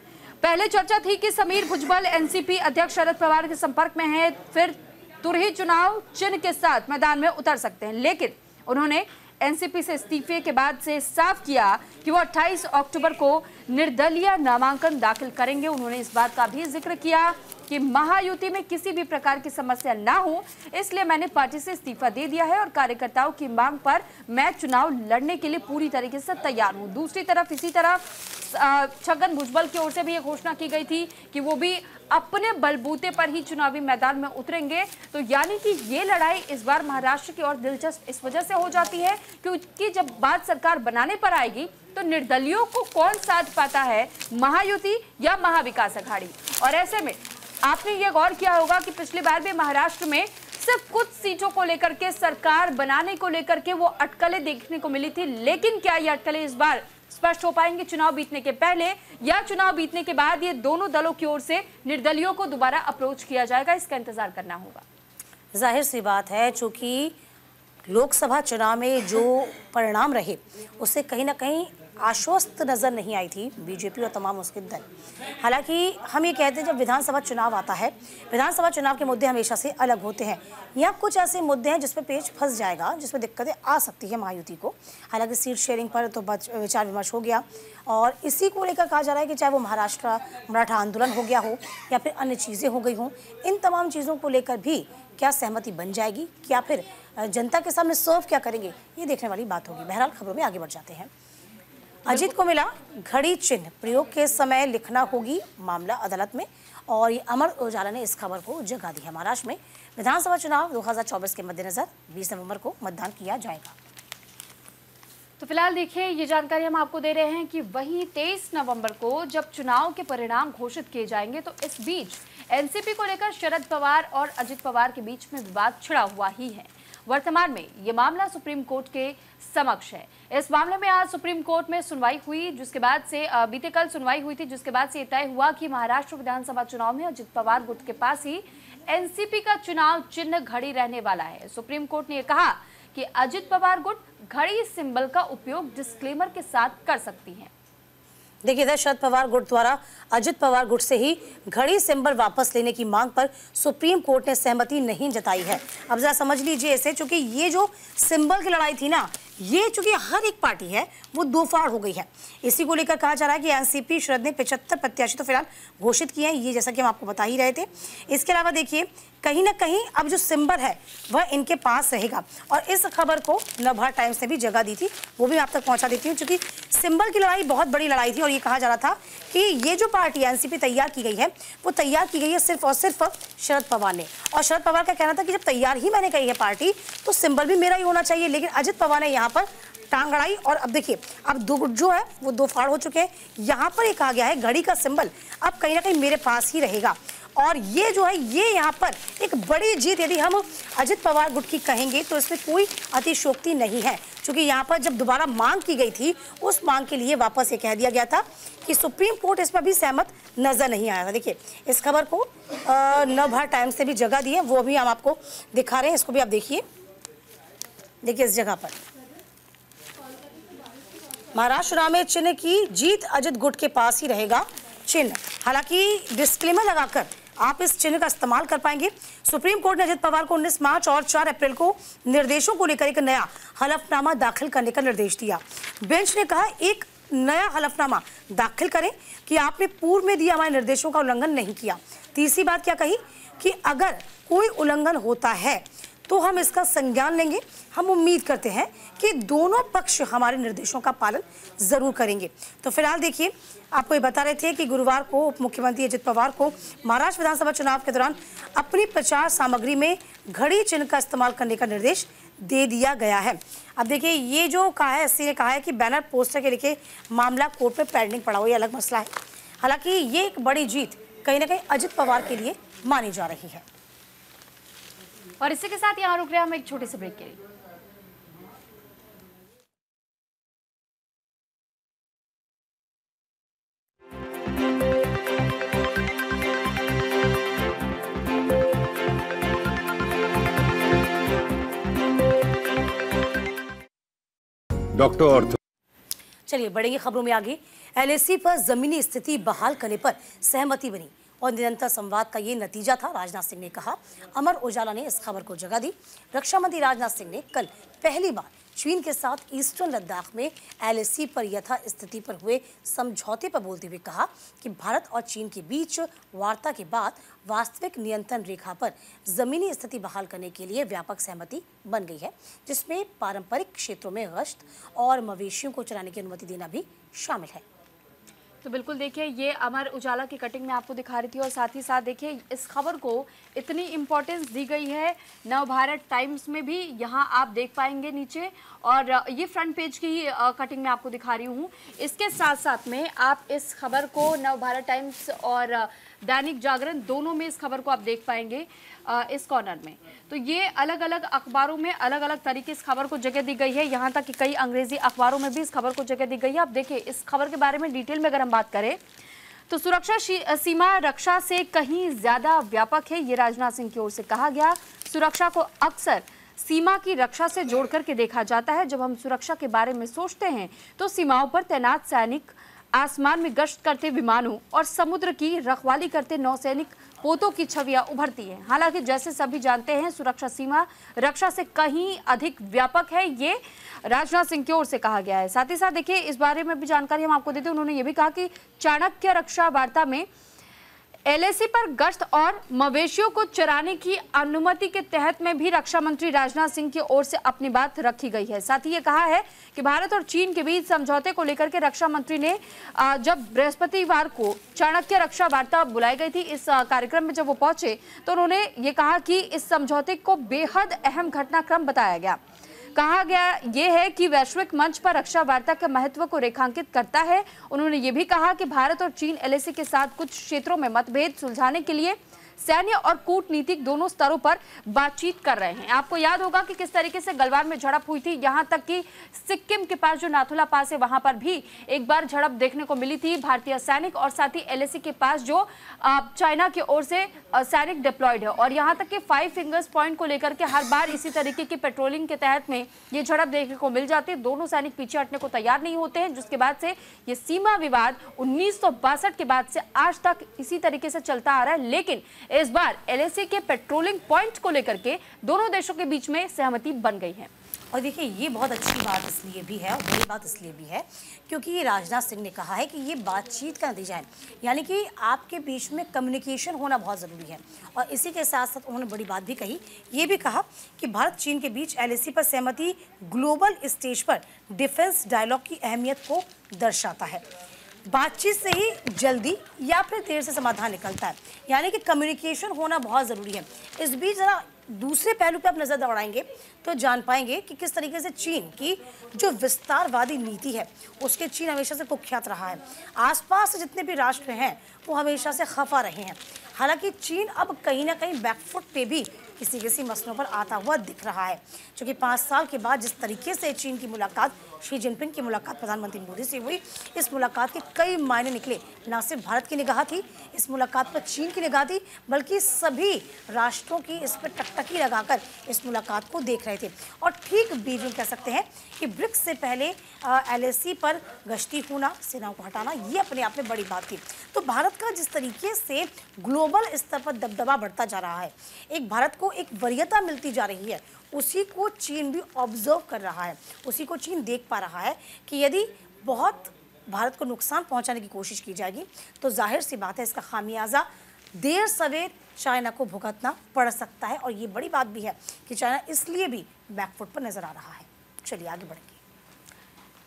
पहले चर्चा थी कि समीर भुजबल एनसीपी अध्यक्ष शरद पवार के संपर्क में हैं, फिर तुरही चुनाव चिन्ह के साथ मैदान में उतर सकते हैं, लेकिन उन्होंने एनसीपी से इस्तीफे के बाद से साफ किया कि वो 28 अक्टूबर को निर्दलीय नामांकन दाखिल करेंगे। उन्होंने इस बात का भी जिक्र किया कि महायुति में किसी भी प्रकार की समस्या ना हो, इसलिए मैंने पार्टी से इस्तीफा दे दिया है और कार्यकर्ताओं की मांग पर मैं चुनाव लड़ने के लिए पूरी तरीके से तैयार हूं। दूसरी तरफ इसी तरह छगन भुजबल की ओर से भी ये घोषणा की गई थी कि वो भी अपने बलबूते पर ही चुनावी मैदान में उतरेंगे। तो यानी कि ये लड़ाई इस बार महाराष्ट्र की ओर दिलचस्प इस वजह से हो जाती है क्योंकि जब बात सरकार बनाने पर आएगी तो निर्दलियों को कौन साथ पाता है, महायुति या महाविकास अघाड़ी। और ऐसे में आपने ये गौर किया होगा कि पिछली बार भी महाराष्ट्र में सिर्फ कुछ सीटों को लेकर के, सरकार बनाने को लेकर के वो अटकलें देखने को मिली थी, लेकिन क्या ये अटकलें इस बार स्पष्ट हो पाएंगे चुनाव बीतने के पहले या चुनाव बीतने के बाद? ये दोनों दलों की ओर से निर्दलियों को दोबारा अप्रोच किया जाएगा, इसका इंतजार करना होगा। जाहिर सी बात है, चूंकि लोकसभा चुनाव में जो परिणाम रहे उससे कहीं ना कहीं आश्वस्त नजर नहीं आई थी बीजेपी और तमाम उसके दल। हालांकि हम ये कहते हैं जब विधानसभा चुनाव आता है, विधानसभा चुनाव के मुद्दे हमेशा से अलग होते हैं। यहाँ कुछ ऐसे मुद्दे हैं जिसमें पेच फंस जाएगा, जिसमें दिक्कतें आ सकती है महायुति को। हालांकि सीट शेयरिंग पर तो विचार विमर्श हो गया और इसी को लेकर कहा जा रहा है कि चाहे वो महाराष्ट्र मराठा आंदोलन हो गया हो या फिर अन्य चीज़ें हो गई हों, इन तमाम चीज़ों को लेकर भी क्या सहमति बन जाएगी, क्या फिर जनता के सामने सर्व क्या करेंगे, ये देखने वाली बात होगी। बहरहाल खबरों में आगे बढ़ जाते हैं। अजीत को मिला घड़ी चिन्ह, प्रयोग के समय लिखना होगी मामला अदालत में, और ये अमर उजाला ने इस खबर को जगह दी है। महाराष्ट्र में विधानसभा चुनाव 2024 के मद्देनजर 20 नवंबर को मतदान किया जाएगा। तो फिलहाल देखिए ये जानकारी हम आपको दे रहे हैं कि वहीं 23 नवंबर को जब चुनाव के परिणाम घोषित किए जाएंगे तो इस बीच एनसीपी को लेकर शरद पवार और अजित पवार के बीच में विवाद छिड़ा हुआ ही है। वर्तमान में ये मामला सुप्रीम कोर्ट के समक्ष है। इस मामले में आज सुप्रीम कोर्ट में सुनवाई हुई, जिसके बाद से बीते कल सुनवाई हुई थी, जिसके बाद से ये तय हुआ कि महाराष्ट्र विधानसभा चुनाव में अजित पवार गुट के पास ही एनसीपी का चुनाव चिन्ह घड़ी रहने वाला है। सुप्रीम कोर्ट ने कहा कि अजित पवार गुट घड़ी सिंबल का उपयोग डिस्क्लेमर के साथ कर सकती है। देखिए इधर शरद पवार गुट द्वारा अजित पवार गुट से ही घड़ी सिंबल वापस लेने की मांग पर सुप्रीम कोर्ट ने सहमति नहीं जताई है। अब जरा समझ लीजिए इसे, चूंकि ये जो सिंबल की लड़ाई थी ना, ये चूंकि हर एक पार्टी है वो दो फाड़ हो गई है। इसी को लेकर कहा जा रहा है कि एनसीपी शरद ने 75 प्रत्याशी तो फिलहाल घोषित किए हैं, ये जैसा कि हम आपको बता ही रहे थे। इसके अलावा देखिए कहीं ना कहीं अब जो सिंबल है वह इनके पास रहेगा, और इस खबर को नवभारत टाइम्स ने भी जगह दी थी, वो भी आप तक पहुंचा देती हूँ। चूंकि सिंबल की लड़ाई बहुत बड़ी लड़ाई थी और ये कहा जा रहा था कि ये जो पार्टी एनसीपी तैयार की गई है वो तैयार की गई है सिर्फ और सिर्फ शरद पवार ने, और शरद पवार का कहना था कि जब तैयार ही मैंने कही है पार्टी तो सिंबल भी मेरा ही होना चाहिए। लेकिन अजित पवार ने यहाँ पर टांग अड़ाई और अब देखिए अब दो गुट जो है वो दो फाड़ हो चुके हैं। यहाँ पर ये कहा गया है घड़ी का सिंबल अब कहीं ना कहीं मेरे पास ही रहेगा, और ये जो है ये यहाँ पर एक बड़ी जीत यदि हम अजित पवार गुट की कहेंगे तो इसमें कोई अतिशयोक्ति नहीं है। क्योंकि यहाँ पर जब दोबारा मांग की गई थी उस मांग के लिए वापस ये कह दिया गया था कि सुप्रीम कोर्ट इसमें भी सहमत नजर नहीं आया था। देखिए इस खबर को नवभारत टाइम्स से भी जगह दी है, वो भी हम आपको दिखा रहे हैं, इसको भी आप देखिए। देखिए इस जगह पर महाराष्ट्र चुनाव में चिन्ह की जीत, अजित गुट के पास ही रहेगा चिन्ह। हालांकि डिस्क्लेमर लगाकर आप इस चिन्ह का इस्तेमाल कर पाएंगे। सुप्रीम कोर्ट ने अजित पवार को 19 मार्च और 4 अप्रैल को निर्देशों को लेकर एक नया हलफनामा दाखिल करने का निर्देश दिया। बेंच ने कहा एक नया हलफनामा दाखिल करें कि आपने पूर्व में दिए हमारे निर्देशों का उल्लंघन नहीं किया। तीसरी बात क्या कही कि अगर कोई उल्लंघन होता है तो हम इसका संज्ञान लेंगे। हम उम्मीद करते हैं कि दोनों पक्ष हमारे निर्देशों का पालन जरूर करेंगे। तो फिलहाल देखिए आपको ये बता रहे थे कि गुरुवार को उप मुख्यमंत्री अजित पवार को महाराष्ट्र विधानसभा चुनाव के दौरान अपनी प्रचार सामग्री में घड़ी चिन्ह का इस्तेमाल करने का निर्देश दे दिया गया है। अब देखिए ये जो कहा है, एससी ने कहा है कि बैनर पोस्टर के लेके मामला कोर्ट में पेंडिंग पड़ा हुआ, ये अलग मसला है। हालांकि ये एक बड़ी जीत कहीं ना कहीं अजित पवार के लिए मानी जा रही है। और इसी के साथ यहाँ रुक रहे हम एक छोटे से ब्रेक के लिए। डॉक्टर चलिए बढ़ेंगे खबरों में आगे। एलएसी पर जमीनी स्थिति बहाल करने पर सहमति बनी और निरंतर संवाद का ये नतीजा था, राजनाथ सिंह ने कहा। अमर उजाला ने इस खबर को जगह दी। रक्षा मंत्री राजनाथ सिंह ने कल पहली बार चीन के साथ ईस्टर्न लद्दाख में LAC पर यथा स्थिति पर हुए समझौते पर बोलते हुए कहा कि भारत और चीन के बीच वार्ता के बाद वास्तविक नियंत्रण रेखा पर जमीनी स्थिति बहाल करने के लिए व्यापक सहमति बन गई है, जिसमें पारंपरिक क्षेत्रों में गश्त और मवेशियों को चराने की अनुमति देना भी शामिल है। तो बिल्कुल देखिए, ये अमर उजाला की कटिंग में आपको दिखा रही थी और साथ ही साथ देखिए इस खबर को इतनी इम्पोर्टेंस दी गई है नवभारत टाइम्स में भी, यहाँ आप देख पाएंगे नीचे, और ये फ्रंट पेज की ही कटिंग में आपको दिखा रही हूँ। इसके साथ साथ में आप इस खबर को नवभारत टाइम्स और दैनिक जागरण दोनों में इस खबर को आप देख पाएंगे इस कॉर्नर में। तो ये अलग अलग अखबारों में अलग अलग तरीके से खबर को जगह दी गई है, यहाँ तक कि कई अंग्रेजी अखबारों में भी इस खबर को जगह दी गई है। अब देखिए इस खबर के बारे में डिटेल में अगर हम बात करें तो सुरक्षा सीमा रक्षा से कहीं ज्यादा व्यापक है, ये राजनाथ सिंह की ओर से कहा गया। सुरक्षा को अक्सर सीमा की रक्षा से जोड़ करके देखा जाता है। जब हम सुरक्षा के बारे में सोचते हैं तो सीमाओं पर तैनात सैनिक, आसमान में गश्त करते विमानों और समुद्र की रखवाली करते नौसैनिक पोतों की छवियां उभरती हैं। हालांकि जैसे सभी जानते हैं सुरक्षा सीमा रक्षा से कहीं अधिक व्यापक है, ये राजनाथ सिंह की ओर से कहा गया है। साथ ही साथ देखिए इस बारे में भी जानकारी हम आपको देते हैं। उन्होंने ये भी कहा कि चाणक्य रक्षा वार्ता में LAC पर गश्त और मवेशियों को चराने की अनुमति के तहत में भी रक्षा मंत्री राजनाथ सिंह की ओर से अपनी बात रखी गई है। साथ ही ये कहा है कि भारत और चीन के बीच समझौते को लेकर के रक्षा मंत्री ने जब बृहस्पतिवार को चाणक्य रक्षा वार्ता बुलाई गई थी, इस कार्यक्रम में जब वो पहुंचे तो उन्होंने ये कहा कि इस समझौते को बेहद अहम घटनाक्रम बताया गया। कहा गया ये है कि वैश्विक मंच पर रक्षा वार्ता के महत्व को रेखांकित करता है। उन्होंने ये भी कहा कि भारत और चीन LAC के साथ कुछ क्षेत्रों में मतभेद सुलझाने के लिए सैन्य और कूटनीतिक दोनों स्तरों पर बातचीत कर रहे हैं। आपको याद होगा कि किस तरीके से गलवान में झड़प हुई थी, यहाँ तक कि सिक्किम के पास जो नाथुला पास है वहां पर भी एक बार झड़प देखने को मिली थी भारतीय सैनिक, और साथ ही LAC के पास जो चाइना की ओर से सैनिक डिप्लॉयड है। और यहाँ तक कि 5 फिंगर्स पॉइंट को लेकर के हर बार इसी तरीके की पेट्रोलिंग के तहत में ये झड़प देखने को मिल जाती है। दोनों सैनिक पीछे हटने को तैयार नहीं होते हैं, जिसके बाद से ये सीमा विवाद 1962 के बाद से आज तक इसी तरीके से चलता आ रहा है। लेकिन इस बार LAC के पेट्रोलिंग पॉइंट को लेकर के दोनों देशों के बीच में सहमति बन गई है। और देखिए ये बहुत अच्छी बात इसलिए भी है और बड़ी बात इसलिए भी है क्योंकि ये राजनाथ सिंह ने कहा है कि ये बातचीत का नतीजा है, यानी कि आपके बीच में कम्युनिकेशन होना बहुत ज़रूरी है। और इसी के साथ साथ उन्होंने बड़ी बात भी कही, ये भी कहा कि भारत चीन के बीच LAC पर सहमति ग्लोबल स्टेज पर डिफेंस डायलॉग की अहमियत को दर्शाता है। बातचीत से ही जल्दी या फिर देर से समाधान निकलता है, यानी कि कम्युनिकेशन होना बहुत ज़रूरी है। इस बीच ज़रा दूसरे पहलू पे आप नज़र दौड़ाएंगे तो जान पाएंगे कि किस तरीके से चीन की जो विस्तारवादी नीति है उसके चीन हमेशा से कुख्यात रहा है। आसपास जितने भी राष्ट्र हैं वो हमेशा से खफा रहे हैं। हालांकि चीन अब कहीं ना कहीं बैकफुट पे भी किसी मसलों पर आता हुआ दिख रहा है, क्योंकि 5 साल के बाद जिस तरीके से चीन की मुलाकात शी जिनपिंग की मुलाकात प्रधानमंत्री मोदी से हुई, इस मुलाकात के कई मायने निकले। न सिर्फ भारत की निगाह थी इस मुलाकात पर, चीन की निगाह थी, बल्कि सभी राष्ट्रों की इस पर टकटकी लगाकर इस मुलाकात को देख रहे थे। और ठीक बीच में कह सकते हैं कि ब्रिक्स से पहले LAC पर गश्ती होना, सेनाओं को हटाना, ये अपने आप में बड़ी बात थी। तो भारत का जिस तरीके से ग्लोबल स्तर पर दबदबा बढ़ता जा रहा है, एक भारत को एक वरीयता मिलती जा रही है, उसी को चीन भी ऑब्जर्व कर रहा है, उसी को चीन देख पा रहा है कि यदि बहुत भारत को नुकसान पहुंचाने की कोशिश की जाएगी तो जाहिर सी बात है इसका खामियाजा देर सवेर चाइना को भुगतना पड़ सकता है। और ये बड़ी बात भी है कि चाइना इसलिए भी बैकफुट पर नजर आ रहा है। चलिए आगे बढ़ेंगे।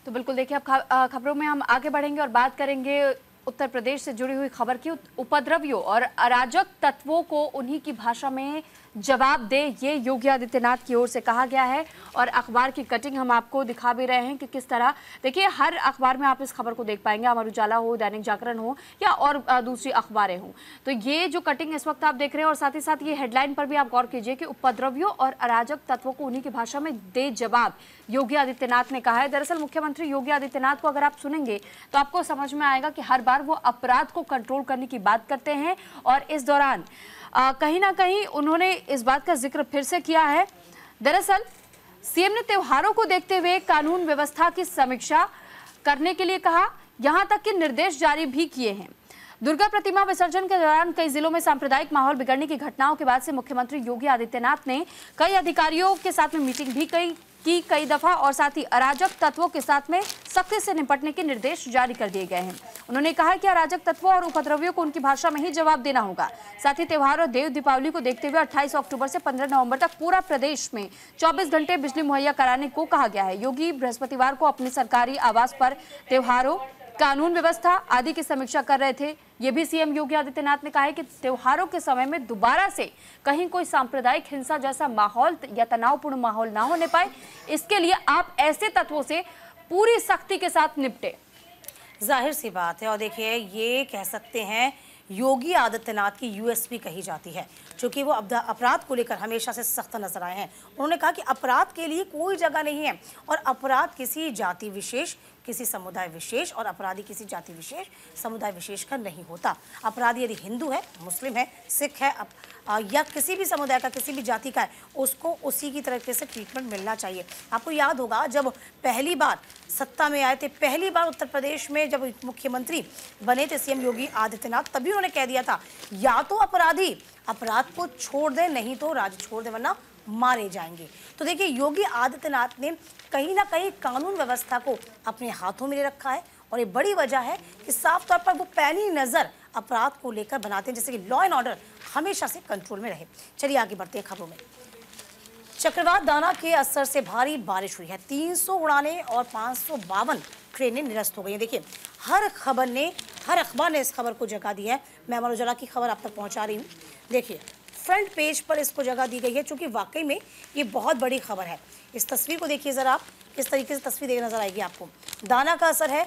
तो बिल्कुल देखिए अब खबरों में हम आगे बढ़ेंगे और बात करेंगे उत्तर प्रदेश से जुड़ी हुई खबर की। उपद्रवियों और अराजक तत्वों को उन्हीं की भाषा में जवाब दे, ये योगी आदित्यनाथ की ओर से कहा गया है। और अखबार की कटिंग हम आपको दिखा भी रहे हैं कि किस तरह, देखिए हर अखबार में आप इस खबर को देख पाएंगे, अमर उजाला हो, दैनिक जागरण हो या और दूसरी अखबारें हों। तो ये जो कटिंग इस वक्त आप देख रहे हैं, और साथ ही साथ ये हेडलाइन पर भी आप गौर कीजिए कि उपद्रवियों और अराजक तत्वों को उन्हीं की भाषा में दे जवाब, योगी आदित्यनाथ ने कहा है। दरअसल मुख्यमंत्री योगी आदित्यनाथ को अगर आप सुनेंगे तो आपको समझ में आएगा कि हर बार वो अपराध को कंट्रोल करने की बात करते हैं। और इस दौरान कहीं ना कहीं उन्होंने इस बात का जिक्र फिर से किया है। दरअसल सीएम ने त्योहारों को देखते हुए कानून व्यवस्था की समीक्षा करने के लिए कहा, यहां तक कि निर्देश जारी भी किए हैं। दुर्गा प्रतिमा विसर्जन के दौरान कई जिलों में सांप्रदायिक माहौल बिगड़ने की घटनाओं के बाद से मुख्यमंत्री योगी आदित्यनाथ ने कई अधिकारियों के साथ में मीटिंग भी की कई दफा और साथ ही अराजक तत्वों के साथ में सख्ती से निपटने के निर्देश जारी कर दिए गए हैं। उन्होंने कहा कि अराजक तत्वों और उपद्रवियों को उनकी भाषा में ही जवाब देना होगा। साथ ही त्योहार और देव दीपावली को देखते हुए 28 अक्टूबर से 15 नवंबर तक पूरा प्रदेश में 24 घंटे बिजली मुहैया कराने को कहा गया है। योगी बृहस्पतिवार को अपने सरकारी आवास पर त्योहारों, कानून व्यवस्था आदि की समीक्षा कर रहे थे। ये भी सीएम योगी आदित्यनाथ ने कहा है कि त्योहारों के समय में दोबारा से कहीं कोई सांप्रदायिक हिंसा जैसा माहौल या तनावपूर्ण माहौल ना होने पाए, इसके लिए आप ऐसे तत्वों से पूरी सख्ती के साथ निपटे। जाहिर सी बात है। और देखिए, ये कह सकते हैं योगी आदित्यनाथ की यूएसपी कही जाती है, क्योंकि वो अपराध को लेकर हमेशा से सख्त नजर आए हैं। उन्होंने कहा कि अपराध के लिए कोई जगह नहीं है और अपराध किसी जाति विशेष, किसी समुदाय विशेष और अपराधी किसी जाति विशेष, समुदाय विशेष का नहीं होता। अपराधी यदि हिंदू है, मुस्लिम है, सिख है या किसी भी समुदाय का, किसी भी जाति का है, उसको उसी की तरीके से ट्रीटमेंट मिलना चाहिए। आपको याद होगा जब पहली बार सत्ता में आए थे, पहली बार उत्तर प्रदेश में जब मुख्यमंत्री बने थे सीएम योगी आदित्यनाथ, तभी उन्होंने कह दिया था या तो अपराधी अपराध को छोड़ दें, नहीं तो राज्य छोड़ दें, वरना मारे जाएंगे। तो देखिए, योगी आदित्यनाथ ने कहीं ना कहीं कानून व्यवस्था को अपने हाथों में ले रखा है और ये बड़ी वजह है कि साफ तौर पर वो पैनी नज़र अपराध को लेकर बनाते हैं, जैसे कि लॉ एंड ऑर्डर हमेशा से कंट्रोल में रहे। चलिए आगे बढ़ते हैं खबरों में। चक्रवात दाना के असर से भारी बारिश हुई है। 300 उड़ानें और 552 ट्रेनें निरस्त हो गई हैं। देखिए, हर अखबार ने इस खबर को जगह दी है। मैं अमर उजाला की खबर आप तक पहुंचा रही हूँ। देखिए, फ्रंट पेज पर इसको जगह दी गई है, क्योंकि वाकई में ये बहुत बड़ी खबर है। इस तस्वीर को देखिए ज़रा आप, किस तरीके से तस्वीर देख नजर आएगी आपको। दाना का असर है,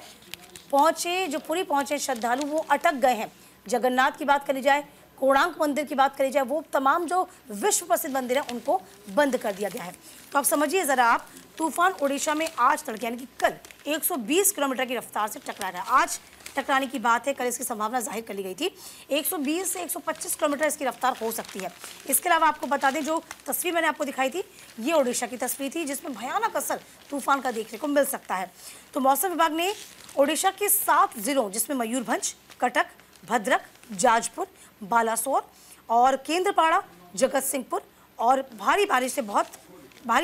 जो पुरी पहुंचे श्रद्धालु वो अटक गए हैं। जगन्नाथ की बात करी जाए, कोणार्क मंदिर की बात करी जाए, वो तमाम जो विश्व प्रसिद्ध मंदिर है उनको बंद कर दिया गया है। तो आप समझिए ज़रा आप, तूफान उड़ीसा में आज तड़के यानी कि कल 120 किलोमीटर की रफ्तार से टकरा गया। आज टकराने की बात है, कल इसकी संभावना जाहिर कर ली गई थी। 120 से 125 किलोमीटर इसकी रफ्तार हो सकती है। इसके अलावा आपको बता दें, जो तस्वीर मैंने आपको दिखाई थी, ये उड़ीसा की तस्वीर थी, जिसमें भयानक असर तूफान का देखने को मिल सकता है। तो मौसम विभाग ने उड़ीसा के 7 जिलों, जिसमें मयूरभंज, कटक, भद्रक, जाजपुर, बालासोर और केंद्रपाड़ा, जगत सिंहपुर और भारी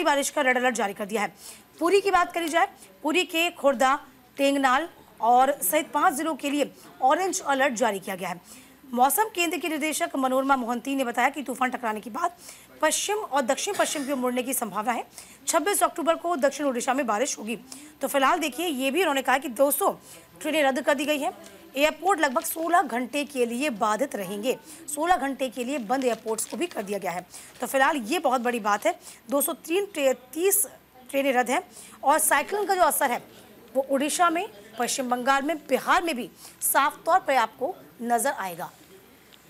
बारिश का रेड अलर्ट जारी कर दिया है। पुरी की बात करी जाए, पुरी के खुर्दा, टेंगनाल और सहित 5 जिलों के लिए ऑरेंज अलर्ट जारी किया गया है। मौसम केंद्र के निदेशक मनोरमा मोहंती ने बताया कि तूफान टकराने के बाद पश्चिम और दक्षिण पश्चिम की ओर मुड़ने की संभावना है। 26 अक्टूबर को दक्षिण ओडिशा में बारिश होगी। तो फिलहाल देखिए, ये भी उन्होंने कहा कि 200 ट्रेनें रद्द कर दी गई हैं। एयरपोर्ट लगभग 16 घंटे के लिए बाधित रहेंगे। 16 घंटे के लिए बंद एयरपोर्ट्स को भी कर दिया गया है। तो फिलहाल ये बहुत बड़ी बात है। 230 ट्रेनें रद्द हैं और साइक्लोन का जो असर है वो उड़ीसा में, पश्चिम बंगाल में, बिहार में भी साफ तौर पर आपको नजर आएगा।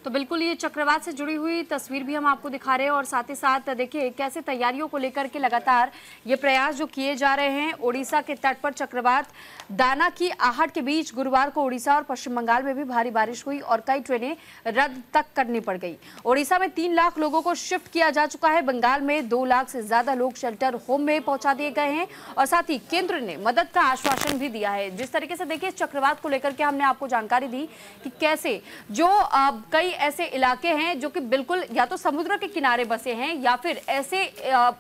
तो बिल्कुल ये चक्रवात से जुड़ी हुई तस्वीर भी हम आपको दिखा रहे हैं और साथ ही साथ देखिए कैसे तैयारियों को लेकर के लगातार ये प्रयास जो किए जा रहे हैं। ओडिशा के तट पर चक्रवात दाना की आहट के बीच गुरुवार को ओडिशा और पश्चिम बंगाल में भी भारी बारिश हुई और कई ट्रेनें रद्द तक करनी पड़ गई। ओडिशा में 3 लाख लोगों को शिफ्ट किया जा चुका है। बंगाल में 2 लाख से ज्यादा लोग शेल्टर होम में पहुंचा दिए गए हैं और साथ ही केंद्र ने मदद का आश्वासन भी दिया है। जिस तरीके से देखिए चक्रवात को लेकर के हमने आपको जानकारी दी कि कैसे जो कई ऐसे इलाके हैं जो कि बिल्कुल या तो समुद्र के किनारे बसे हैं या फिर ऐसे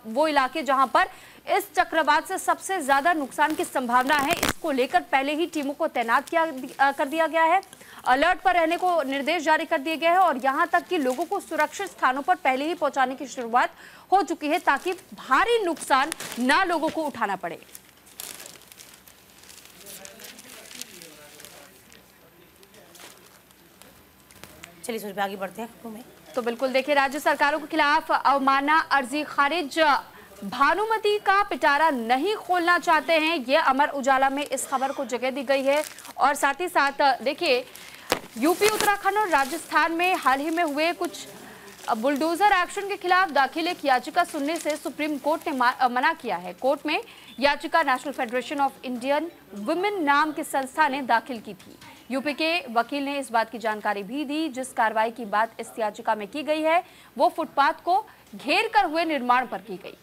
वो इलाके जहां पर इस चक्रवात से सबसे ज्यादा नुकसान की संभावना है, इसको लेकर पहले ही टीमों को तैनात कर दिया गया है। अलर्ट पर रहने को निर्देश जारी कर दिए गए हैं और यहां तक कि लोगों को सुरक्षित स्थानों पर पहले ही पहुंचाने की शुरुआत हो चुकी है ताकि भारी नुकसान ना लोगों को उठाना पड़े। चलिए सुबह आगे बढ़ते हैं खबरों में। तो बिल्कुल देखिए, राज्य सरकारों के खिलाफ अवमानना अर्जी खारिज, भानुमति का पिटारा नहीं खोलना चाहते हैं, ये अमर उजाला में इस खबर को जगह दी गई है। और साथ ही साथ देखिए, यूपी, उत्तराखंड और राजस्थान में हाल ही में हुए कुछ बुलडोजर एक्शन के खिलाफ दाखिल एक याचिका सुनने से सुप्रीम कोर्ट ने मना किया है। कोर्ट में याचिका national federation of Indian women नाम की संस्था ने दाखिल की थी। यूपी के वकील ने इस बात की जानकारी भी दी, जिस कार्रवाई की बात इस याचिका में की गई है वो फुटपाथ को घेर कर हुए निर्माण पर की गई।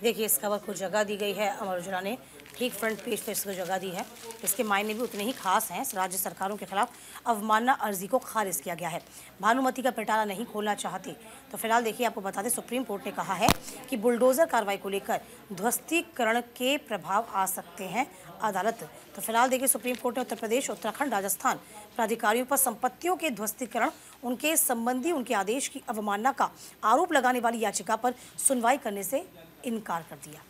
देखिए, इस खबर को जगह दी गई है अमर उजाला ने ठीक फ्रंट पेज पर इसको जगह दी है। इसके मायने भी उतने ही खास हैं। राज्य सरकारों के खिलाफ अवमानना अर्जी को खारिज किया गया है। भानुमति का पिटारा नहीं खोलना चाहती। तो फिलहाल देखिए, आपको बता दें, सुप्रीम कोर्ट ने कहा है कि बुलडोजर कार्रवाई को लेकर ध्वस्तीकरण के प्रभाव आ सकते हैं अदालत। तो फिलहाल देखिए, सुप्रीम कोर्ट ने उत्तर प्रदेश, उत्तराखंड, राजस्थान प्राधिकारियों पर संपत्तियों के ध्वस्तीकरण, उनके संबंधी उनके आदेश की अवमानना का आरोप लगाने वाली याचिका पर सुनवाई करने से इनकार कर दिया।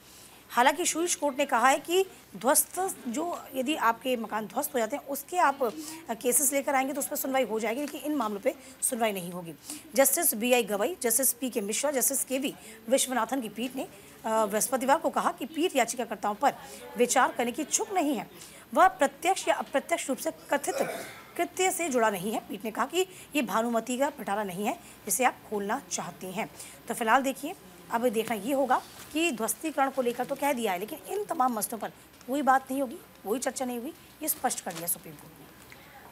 हालांकि शीर्ष कोर्ट ने कहा है कि ध्वस्त जो यदि आपके मकान ध्वस्त हो जाते हैं उसके आप केसेस लेकर आएंगे तो उस पर सुनवाई हो जाएगी, लेकिन इन मामलों पे सुनवाई नहीं होगी। Justice BI Gavai, justice PK Mishra, justice KV Vishwanathan की पीठ ने बृहस्पतिवार को कहा कि पीठ याचिकाकर्ताओं पर विचार करने की इच्छुक नहीं है। वह प्रत्यक्ष या अप्रत्यक्ष रूप से कथित कृत्य से जुड़ा नहीं है। पीठ ने कहा कि ये भानुमति का पिटारा नहीं है जिसे आप खोलना चाहती हैं। तो फिलहाल देखिए, अब देखना ये होगा कि ध्वस्तीकरण को लेकर तो कह दिया है, लेकिन इन तमाम मसलों पर कोई बात नहीं होगी, कोई चर्चा नहीं होगी, ये स्पष्ट कर दिया सुप्रीम कोर्ट ने।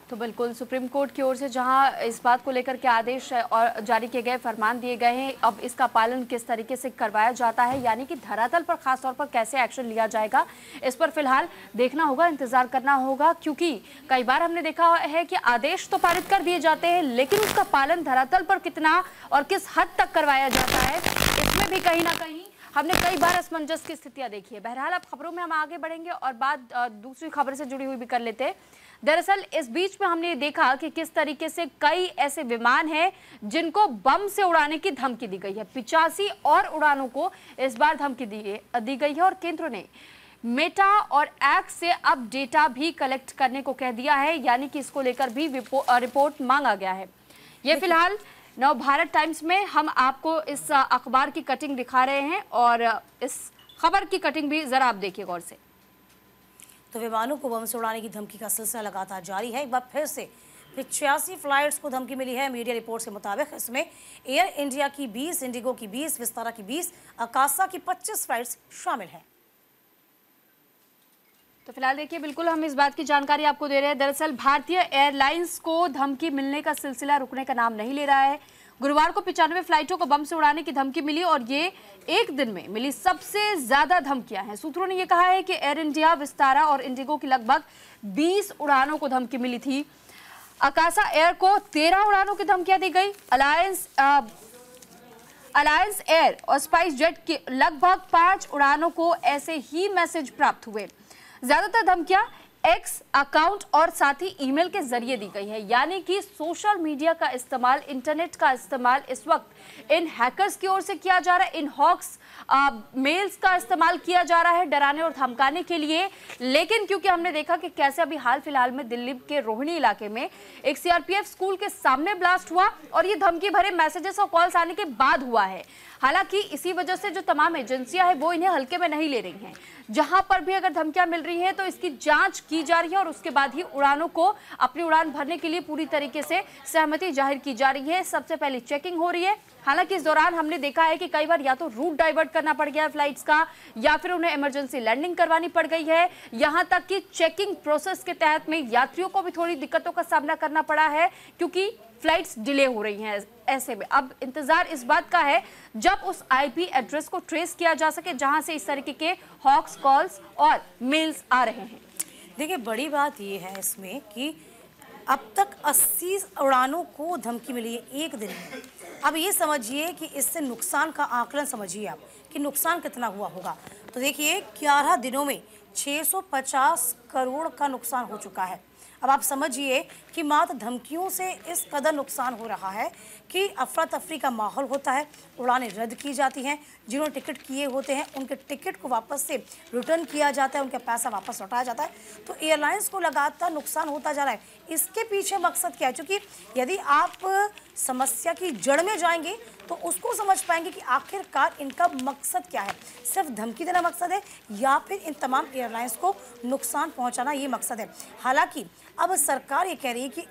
तो बिल्कुल सुप्रीम कोर्ट की ओर से जहां इस बात को लेकर के आदेश और जारी किए गए, फरमान दिए गए हैं, अब इसका पालन किस तरीके से करवाया जाता है, यानी कि धरातल पर खास तौर पर कैसे एक्शन लिया जाएगा, इस पर फिलहाल देखना होगा, इंतजार करना होगा। क्योंकि कई बार हमने देखा है कि आदेश तो पारित कर दिए जाते हैं, लेकिन उसका पालन धरातल पर कितना और किस हद तक करवाया जाता है, इसमें भी कहीं ना कहीं हमने कई बार असमंजस की स्थितियां देखी है। बहरहाल, अब खबरों में हम आगे बढ़ेंगे और बात दूसरी खबर से जुड़ी हुई भी कर लेते हैं। दरअसल इस बीच में हमने देखा कि किस तरीके से कई ऐसे विमान हैं जिनको बम से उड़ाने की धमकी दी गई है। 85 और उड़ानों को इस बार धमकी दी गई है और केंद्र ने मेटा और एक्स से अब डेटा भी कलेक्ट करने को कह दिया है, यानी कि इसको लेकर भी रिपोर्ट मांगा गया है। ये फिलहाल नव भारत टाइम्स में हम आपको इस अखबार की कटिंग दिखा रहे हैं और इस खबर की कटिंग भी जरा आप देखिए गौर से। तो विमानों को बम से उड़ाने की धमकी का सिलसिला लगातार जारी है। एक बार फिर से 85 फ्लाइट्स को धमकी मिली है। मीडिया रिपोर्ट के मुताबिक इसमें एयर इंडिया की 20, इंडिगो की 20, विस्तारा की 20, आकाशा की 25 फ्लाइट्स शामिल हैं। तो फिलहाल देखिए, बिल्कुल हम इस बात की जानकारी आपको दे रहे हैं। दरअसल भारतीय एयरलाइंस को धमकी मिलने का सिलसिला रुकने का नाम नहीं ले रहा है। गुरुवार को 95 फ्लाइटों को बम से उड़ाने की धमकी मिली और ये एक दिन में मिली सबसे ज्यादा धमकियां हैं। सूत्रों ने यह कहा है कि एयर इंडिया, विस्तारा और इंडिगो की लगभग 20 उड़ानों को धमकी मिली थी। आकाशा एयर को 13 उड़ानों की धमकियां दी गई। अलायंस एयर और स्पाइस जेट की लगभग 5 उड़ानों को ऐसे ही मैसेज प्राप्त हुए। ज्यादातर धमकियां एक्स अकाउंट और साथ ही ईमेल के जरिए दी गई है, यानी कि सोशल मीडिया का इस्तेमाल, इंटरनेट का इस्तेमाल इस वक्त इन हैकर्स की ओर से किया जा रहा है। इन हॉक्स मेल्स का इस्तेमाल किया जा रहा है डराने और धमकाने के लिए। लेकिन क्योंकि हमने देखा कि कैसे अभी हाल फिलहाल में दिल्ली के रोहिणी इलाके में एक CRPF स्कूल के सामने ब्लास्ट हुआ और ये धमकी भरे मैसेजेस और कॉल्स आने के बाद हुआ है। हालांकि इसी वजह से जो तमाम एजेंसियां हैं वो इन्हें हल्के में नहीं ले रही हैं। जहां पर भी अगर धमकियां मिल रही हैं तो इसकी जांच की जा रही है और उसके बाद ही उड़ानों को अपनी उड़ान भरने के लिए पूरी तरीके से सहमति जाहिर की जा रही है। सबसे पहले चेकिंग हो रही है। हालांकि इस दौरान हमने देखा है कि कई बार या तो रूट डाइवर्ट करना पड़ गया है फ्लाइट्स का, या फिर उन्हें इमरजेंसी लैंडिंग करवानी पड़ गई है। यहां तक कि चेकिंग प्रोसेस के तहत में यात्रियों को भी थोड़ी दिक्कतों का सामना करना पड़ा है क्योंकि फ्लाइट्स डिले हो रही हैं। ऐसे में अब इंतजार इस बात का है जब उस IP एड्रेस को ट्रेस किया जा सके जहां से इस तरीके के हॉक्स कॉल्स और मेल्स आ रहे हैं। देखिए, बड़ी बात यह है इसमें कि अब तक 80 उड़ानों को धमकी मिली है एक दिन में। अब ये समझिए कि इससे नुकसान का आकलन समझिए आप कि नुकसान कितना हुआ होगा। तो देखिए, 11 दिनों में 650 करोड़ का नुकसान हो चुका है। अब आप समझिए कि मात्र धमकियों से इस कदर नुकसान हो रहा है कि अफरा तफरी का माहौल होता है, उड़ानें रद्द की जाती हैं, जिन्होंने टिकट किए होते हैं उनके टिकट को वापस से रिटर्न किया जाता है, उनका पैसा वापस लौटाया जाता है। तो एयरलाइंस को लगातार नुकसान होता जा रहा है। इसके पीछे मकसद क्या है? क्योंकि यदि आप समस्या की जड़ में जाएंगे तो उसको समझ पाएंगे कि आखिरकार इनका मकसद क्या है। सिर्फ धमकी देना मकसद है या फिर इन तमाम एयरलाइंस को नुकसान पहुंचाना ये मकसद है। हालांकि अब सरकार ये कह रही है कि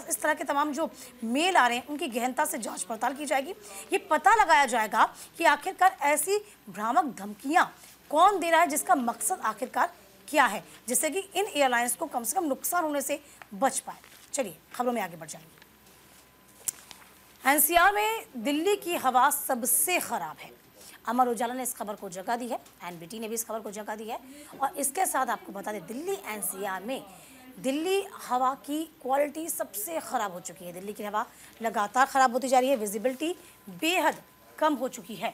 इस तरह के तमाम जो मेल आ रहे हैं उनकी गहनता से जांच पड़ताल की जाएगी। ये पता लगाया जाएगा कि आखिरकार ऐसी भ्रामक धमकियां कौन दे रहा है, जिसका मकसद आखिरकार क्या है, जिससे कि इन एयरलाइंस को कम से कम नुकसान होने से बच पाए। चलिए खबरों में आगे बढ़ जाएंगे। NCR में दिल्ली की हवा सबसे खराब है। अमर उजाला ने इस खबर को जगह दी है, एनबीटी ने भी इस खबर को जगह दी है। और इसके साथ आपको बता दें, दिल्ली एनसीआर में दिल्ली हवा की क्वालिटी सबसे ख़राब हो चुकी है। दिल्ली की हवा लगातार ख़राब होती जा रही है, विजिबिलिटी बेहद कम हो चुकी है।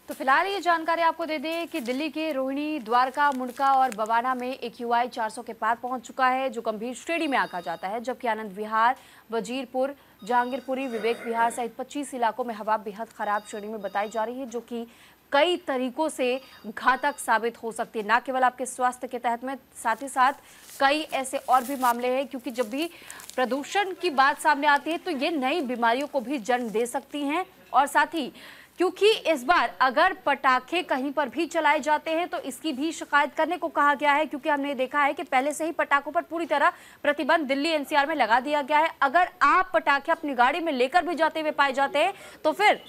तो फिलहाल ये जानकारी आपको दे दें कि दिल्ली के रोहिणी, द्वारका, मुंडका और बवाना में एक्यूआई 400 के पार पहुंच चुका है, जो गंभीर श्रेणी में आंका जाता है। जबकि आनंद विहार, वजीरपुर, जहांगीरपुरी, विवेक विहार सहित 25 इलाकों में हवा बेहद खराब श्रेणी में बताई जा रही है, जो कि कई तरीकों से घातक साबित हो सकती है, न केवल आपके स्वास्थ्य के तहत में, साथ ही साथ कई ऐसे और भी मामले हैं। क्योंकि जब भी प्रदूषण की बात सामने आती है तो ये नई बीमारियों को भी जन्म दे सकती हैं। और साथ ही क्योंकि इस बार अगर पटाखे कहीं पर भी चलाए जाते हैं तो इसकी भी शिकायत करने को कहा गया है, क्योंकि हमने देखा है कि पहले से ही पटाखों पर पूरी तरह प्रतिबंध दिल्ली एनसीआर में लगा दिया गया है। अगर आप पटाखे अपनी गाड़ी में लेकर भी जाते हुए पाए जाते हैं तो फिर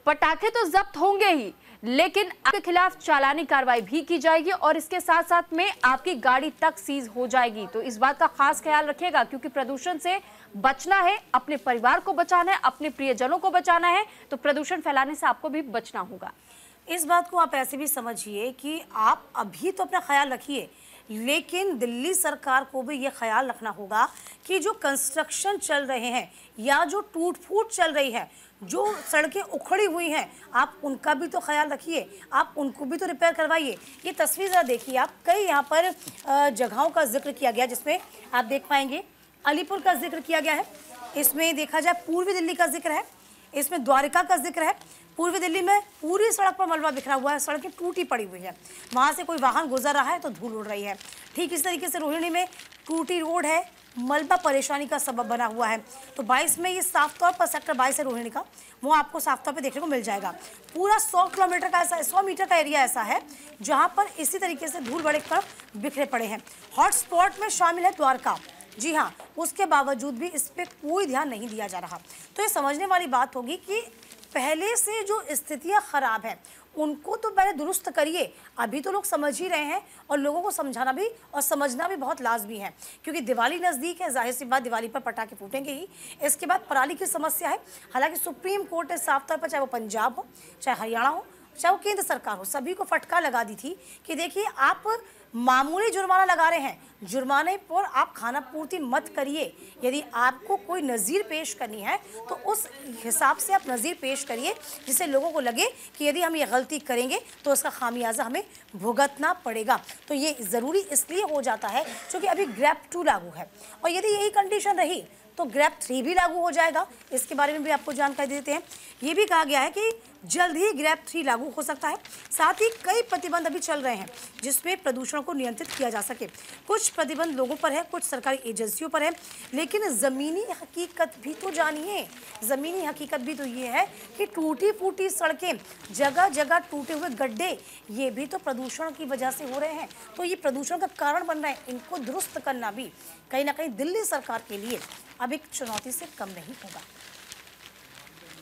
पटाखे तो जब्त होंगे ही, लेकिन आपके खिलाफ चालानी कार्रवाई भी की जाएगी और इसके साथ साथ में आपकी गाड़ी तक सीज हो जाएगी। तो इस बात का खास ख्याल रखिएगा, क्योंकि प्रदूषण से बचना है, अपने परिवार को बचाना है, अपने प्रियजनों को बचाना है, तो प्रदूषण फैलाने से आपको भी बचना होगा। इस बात को आप ऐसे भी समझिए कि आप अभी तो अपना ख्याल रखिए, लेकिन दिल्ली सरकार को भी ये ख्याल रखना होगा कि जो कंस्ट्रक्शन चल रहे हैं या जो टूट फूट चल रही है, जो सड़कें उखड़ी हुई हैं, आप उनका भी तो ख्याल रखिए, आप उनको भी तो रिपेयर करवाइए। ये तस्वीर ज़रा देखिए आप, कई यहाँ पर जगहों का जिक्र किया गया, जिसमें आप देख पाएंगे अलीपुर का जिक्र किया गया है, इसमें देखा जाए पूर्वी दिल्ली का जिक्र है, इसमें द्वारका का जिक्र है। पूर्वी दिल्ली में पूरी सड़क पर मलबा बिखरा हुआ है, सड़कें टूटी पड़ी हुई है, वहाँ से कोई वाहन गुजर रहा है तो धूल उड़ रही है। ठीक इस तरीके से रोहिणी में टूटी रोड है, मलबा परेशानी का सबब बना हुआ है। तो 22 में ये साफ तौर पर सेक्टर 22 है रोहिणी का, वो आपको साफ तौर पे देखने को मिल जाएगा। पूरा 100 किलोमीटर का ऐसा 100 मीटर का एरिया ऐसा है जहाँ पर इसी तरीके से धूल बड़े कण बिखरे पड़े हैं। हॉटस्पॉट में शामिल है द्वारका, जी हाँ, उसके बावजूद भी इस पर कोई ध्यान नहीं दिया जा रहा। तो ये समझने वाली बात होगी कि पहले से जो स्थितियाँ खराब हैं उनको तो पहले दुरुस्त करिए। अभी तो लोग समझ ही रहे हैं और लोगों को समझाना भी और समझना भी बहुत लाजमी है, क्योंकि दिवाली नज़दीक है, जाहिर सी बात दिवाली पर पटाखे फूटेंगे ही। इसके बाद पराली की समस्या है, हालांकि सुप्रीम कोर्ट ने साफ तौर पर, चाहे वो पंजाब हो, चाहे हरियाणा हो, चाहे वो केंद्र सरकार हो, सभी को फटकार लगा दी थी कि देखिए आप मामूली जुर्माना लगा रहे हैं, जुर्माने पर आप खाना पूर्ति मत करिए। यदि आपको कोई नज़ीर पेश करनी है तो उस हिसाब से आप नज़ीर पेश करिए, जिससे लोगों को लगे कि यदि हम ये गलती करेंगे तो उसका खामियाजा हमें भुगतना पड़ेगा। तो ये ज़रूरी इसलिए हो जाता है क्योंकि अभी ग्रैप 2 लागू है, और यदि यही कंडीशन रही तो ग्रैप 3 भी लागू हो जाएगा। इसके बारे में भी आपको जानकारी देते हैं। ये भी कहा गया है कि जल्द ही ग्रैप 3 लागू हो सकता है। साथ ही कई प्रतिबंध अभी चल रहे हैं जिसमें प्रदूषण को नियंत्रित किया जा सके। कुछ प्रतिबंध लोगों पर है, कुछ सरकारी एजेंसियों पर है, लेकिन ज़मीनी हकीकत भी तो जानिए। ज़मीनी हकीकत भी तो ये है कि टूटी फूटी सड़कें, जगह जगह टूटे हुए गड्ढे, ये भी तो प्रदूषण की वजह से हो रहे हैं। तो ये प्रदूषण का कारण बन रहे हैं, इनको दुरुस्त करना भी कहीं ना कहीं दिल्ली सरकार के लिए अब एक चुनौती से कम नहीं होगा।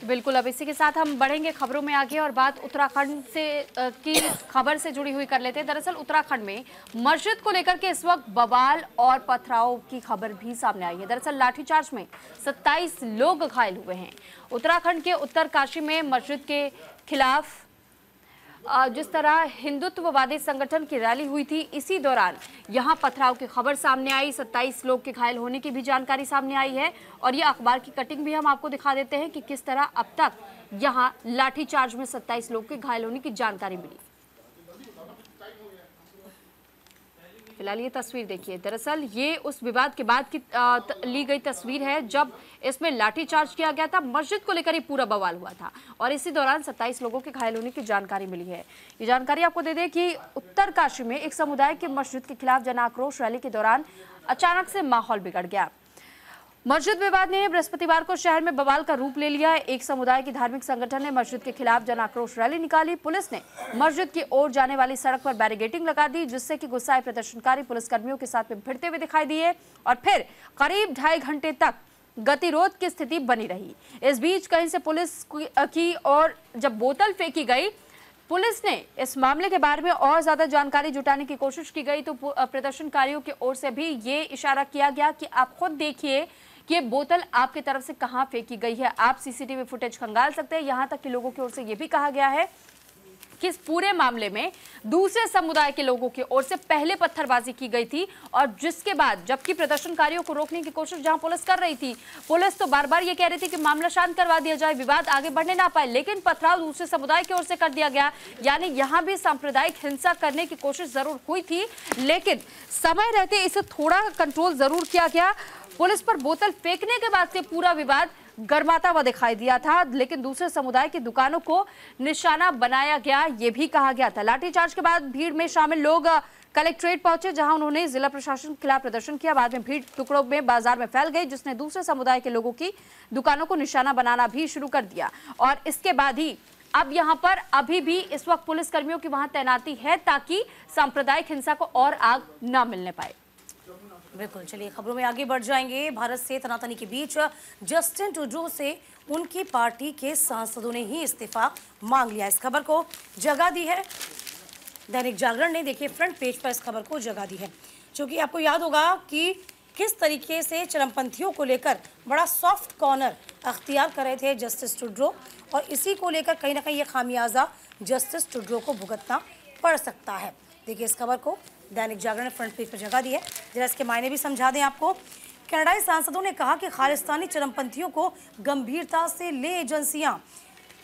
बिल्कुल, अब इसी के साथ हम बढ़ेंगे खबरों में आगे और बात उत्तराखंड से की खबर से जुड़ी हुई कर लेते हैं। दरअसल उत्तराखंड में मस्जिद को लेकर के इस वक्त बवाल और पथराव की खबर भी सामने आई है। दरअसल लाठीचार्ज में 27 लोग घायल हुए हैं। उत्तराखंड के उत्तरकाशी में मस्जिद के खिलाफ जिस तरह हिंदुत्ववादी संगठन की रैली हुई थी, इसी दौरान यहां पथराव की खबर सामने आई। 27 लोग के घायल होने की भी जानकारी सामने आई है और ये अखबार की कटिंग भी हम आपको दिखा देते हैं कि किस तरह अब तक यहां लाठीचार्ज में 27 लोग के घायल होने की जानकारी मिली। फिलहाल ये तस्वीर देखिए, दरअसल ये उस विवाद के बाद की ली गई तस्वीर है जब इसमें लाठीचार्ज किया गया था। मस्जिद को लेकर ये पूरा बवाल हुआ था और इसी दौरान 27 लोगों के घायल होने की जानकारी मिली है। ये जानकारी आपको दे दें कि उत्तरकाशी में एक समुदाय की मस्जिद के खिलाफ जन आक्रोश रैली के दौरान अचानक से माहौल बिगड़ गया। मस्जिद विवाद ने बृहस्पतिवार को शहर में बवाल का रूप ले लिया। एक समुदाय की धार्मिक संगठन ने मस्जिद के खिलाफ जन आक्रोश रैली निकाली। पुलिस ने मस्जिद की ओर जाने वाली सड़क पर बैरिकेडिंग लगा दी, जिससे कि गुस्साए प्रदर्शनकारी पुलिसकर्मियों के साथ में भिड़ते हुए दिखाई दिए और फिर करीब 2.5 घंटे तक गतिरोध की स्थिति बनी रही। इस बीच कहीं से पुलिस की और जब बोतल फेंकी गई पुलिस ने इस मामले के बारे में और ज्यादा जानकारी जुटाने की कोशिश की गई तो प्रदर्शनकारियों की ओर से भी ये इशारा किया गया कि आप खुद देखिए कि ये बोतल आपकी तरफ से कहां फेंकी गई है। आप सीसीटीवी फुटेज खंगाल सकते हैं। यहां तक कि लोगों की ओर से ये भी कहा गया है कि इस पूरे मामले में दूसरे समुदाय के लोगों की ओर से पहले पत्थरबाजी की गई थी और जिसके बाद जबकि प्रदर्शनकारियों को रोकने की कोशिश जहां पुलिस कर रही थी, पुलिस तो बार बार ये कह रही थी कि मामला शांत करवा दिया जाए, विवाद आगे बढ़ने ना पाए, लेकिन पथराव दूसरे समुदाय की ओर से कर दिया गया। यानी यहां भी सांप्रदायिक हिंसा करने की कोशिश जरूर हुई थी, लेकिन समय रहते इसे थोड़ा कंट्रोल जरूर किया गया। पुलिस पर बोतल फेंकने के बाद से पूरा विवाद गर्माता हुआ दिखाई दिया था, लेकिन दूसरे समुदाय की दुकानों को निशाना बनाया गया, ये भी कहा गया था। लाठीचार्ज के बाद भीड़ में शामिल लोग कलेक्ट्रेट पहुंचे, जहां उन्होंने जिला प्रशासन के खिलाफ प्रदर्शन किया। बाद में भीड़ टुकड़ों में बाजार में फैल गई, जिसने दूसरे समुदाय के लोगों की दुकानों को निशाना बनाना भी शुरू कर दिया। और इसके बाद ही अब यहां पर अभी भी इस वक्त पुलिस कर्मियों की वहां तैनाती है ताकि सांप्रदायिक हिंसा को और आग न मिलने पाए। बिल्कुल, चलिए खबरों में आगे बढ़ जाएंगे। भारत से तनातनी के बीच जस्टिन ट्रूडो से उनकी पार्टी के सांसदों ने ही इस्तीफा मांग लिया। इस खबर को जगह दी है दैनिक जागरण ने, देखिए फ्रंट पेज पर इस खबर को जगह दी है, क्योंकि आपको याद होगा कि किस तरीके से चरमपंथियों को लेकर बड़ा सॉफ्ट कॉर्नर अख्तियार कर रहे थे जस्टिस ट्रूडो, और इसी को लेकर कहीं ना कहीं ये खामियाजा जस्टिस ट्रूडो को भुगतना पड़ सकता है। देखिए इस खबर को दैनिक जागरण ने फ्रंट पेज पर जगह दी है। जरा इसके मायने भी समझा दें आपको। कनाडाई सांसदों ने कहा कि खालिस्तानी चरमपंथियों को गंभीरता से ले एजेंसियां।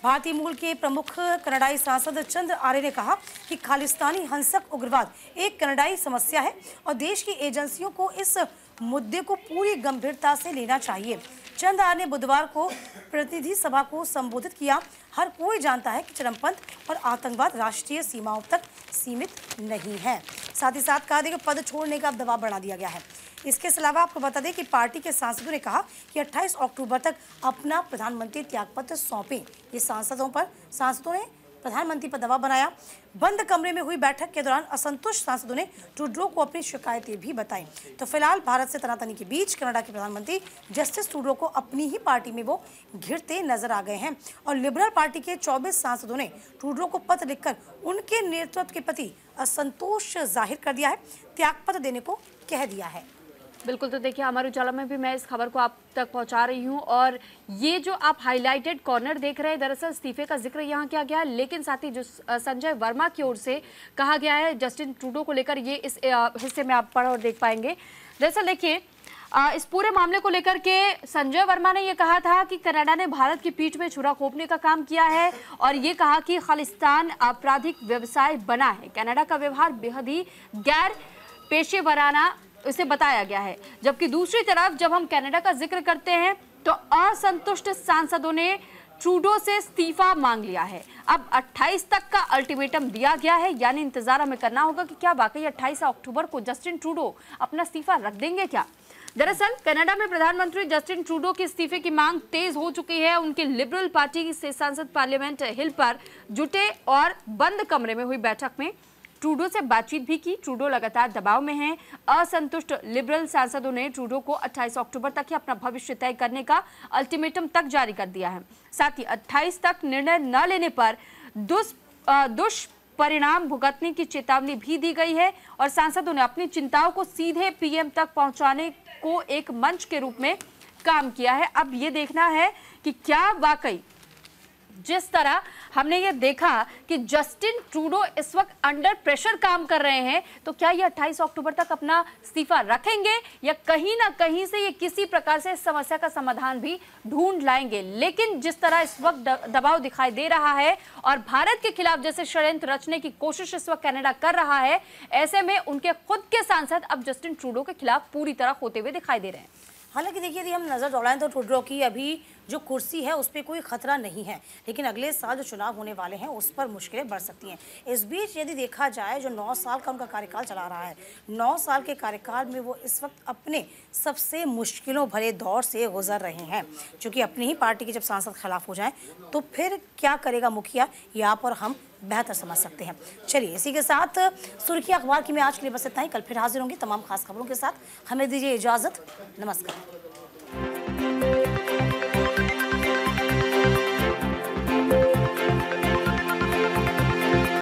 भारतीय मूल के प्रमुख कनाडाई सांसद चंद्र आर्य ने कहा कि खालिस्तानी हिंसक उग्रवाद एक कनाडाई समस्या है और देश की एजेंसियों को इस मुद्दे को पूरी गंभीरता से लेना चाहिए। चंद्र आर्य ने बुधवार को प्रतिनिधि सभा को संबोधित किया। हर कोई जानता है कि चरमपंथ और आतंकवाद राष्ट्रीय सीमाओं तक सीमित नहीं है। साथ ही साथ कहा कि पद छोड़ने का दबाव बढ़ा दिया गया है। इसके अलावा आपको बता दें कि पार्टी के सांसदों ने कहा कि 28 अक्टूबर तक अपना प्रधानमंत्री त्यागपत्र सौंपें। ये सांसदों ने प्रधानमंत्री पर दबाव बनाया। बंद कमरे में हुई बैठक के दौरान असंतुष्ट सांसदों ने ट्रूडो को अपनी शिकायतें भी बताई। तो फिलहाल भारत से तनातनी के बीच कनाडा के प्रधानमंत्री जस्टिस ट्रूडो को अपनी ही पार्टी में वो घिरते नजर आ गए हैं और लिबरल पार्टी के 24 सांसदों ने ट्रूडो को पत्र लिखकर उनके नेतृत्व के प्रति असंतोष जाहिर कर दिया है, त्यागपत्र देने को कह दिया है। बिल्कुल, तो देखिए अमर उजाला में भी मैं इस खबर को आप तक पहुंचा रही हूं और ये जो आप हाईलाइटेड कॉर्नर देख रहे हैं, दरअसल इस्तीफे का जिक्र यहां किया गया है, लेकिन साथ ही जो संजय वर्मा की ओर से कहा गया है जस्टिन ट्रूडो को लेकर, ये इस हिस्से में आप पढ़ और देख पाएंगे। दरअसल देखिए इस पूरे मामले को लेकर के संजय वर्मा ने यह कहा था कि कनाडा ने भारत की पीठ में छुरा घोंपने का काम किया है और ये कहा कि खालिस्तान आपराधिक व्यवसाय बना है। कनाडा का व्यवहार बेहद ही गैर पेशेवराना इसे बताया गया है। जबकि दूसरी तरफ जब हम कनाडा का जिक्र करते हैं तो असंतुष्ट सांसदों ने ट्रूडो से इस्तीफा मांग लिया है। अब 28 तक का अल्टीमेटम दिया गया है, यानी इंतजार हमें करना होगा कि क्या वाकई 28 अक्टूबर को जस्टिन ट्रूडो अपना इस्तीफा रख देंगे क्या। दरअसल कनाडा में प्रधानमंत्री जस्टिन ट्रूडो के इस्तीफे की मांग तेज हो चुकी है। उनके लिबरल पार्टी से सांसद पार्लियामेंट हिल पर जुटे और बंद कमरे में हुई बैठक में ट्रूडो से बातचीत भी की। ट्रूडो लगातार दबाव में हैं। असंतुष्ट लिबरल सांसदों ने ट्रूडो को 28 अक्टूबर तक ही अपना भविष्य तय करने का अल्टीमेटम तक जारी कर दिया है। साथ ही 28 तक निर्णय न लेने पर दुष्परिणाम भुगतने की चेतावनी भी दी गई है और सांसदों ने अपनी चिंताओं को सीधे पीएम तक पहुंचाने को एक मंच के रूप में काम किया है। अब ये देखना है कि क्या वाकई जिस तरह हमने ये देखा कि जस्टिन ट्रूडो इस वक्त अंडर प्रेशर काम कर रहे हैं, तो क्या ये 28 अक्टूबर तक अपना इस्तीफा रखेंगे या कहीं ना कहीं से ये किसी प्रकार से इस समस्या का समाधान भी ढूंढ लाएंगे। लेकिन जिस तरह इस वक्त दबाव दिखाई दे रहा है और भारत के खिलाफ जैसे षड्यंत्र रचने की कोशिश इस वक्त कनाडा कर रहा है, ऐसे में उनके खुद के सांसद अब जस्टिन ट्रूडो के खिलाफ पूरी तरह होते हुए दिखाई दे रहे हैं। हालांकि देखिए यदि हम नज़र दौड़ाएं तो ट्रूडो की अभी जो कुर्सी है उस पर कोई खतरा नहीं है, लेकिन अगले साल जो चुनाव होने वाले हैं उस पर मुश्किलें बढ़ सकती हैं। इस बीच यदि देखा जाए जो 9 साल का उनका कार्यकाल चला रहा है, 9 साल के कार्यकाल में वो इस वक्त अपने सबसे मुश्किलों भरे दौर से गुजर रहे हैं, क्योंकि अपनी ही पार्टी के जब सांसद खिलाफ हो जाएं तो फिर क्या करेगा मुखिया, ये आप और हम बेहतर समझ सकते हैं। चलिए इसी के साथ सुर्खी अखबार की मैं आज के लिए बस इतना ही। कल फिर हाजिर होंगी तमाम खास खबरों के साथ। हमें दीजिए इजाज़त। नमस्कार।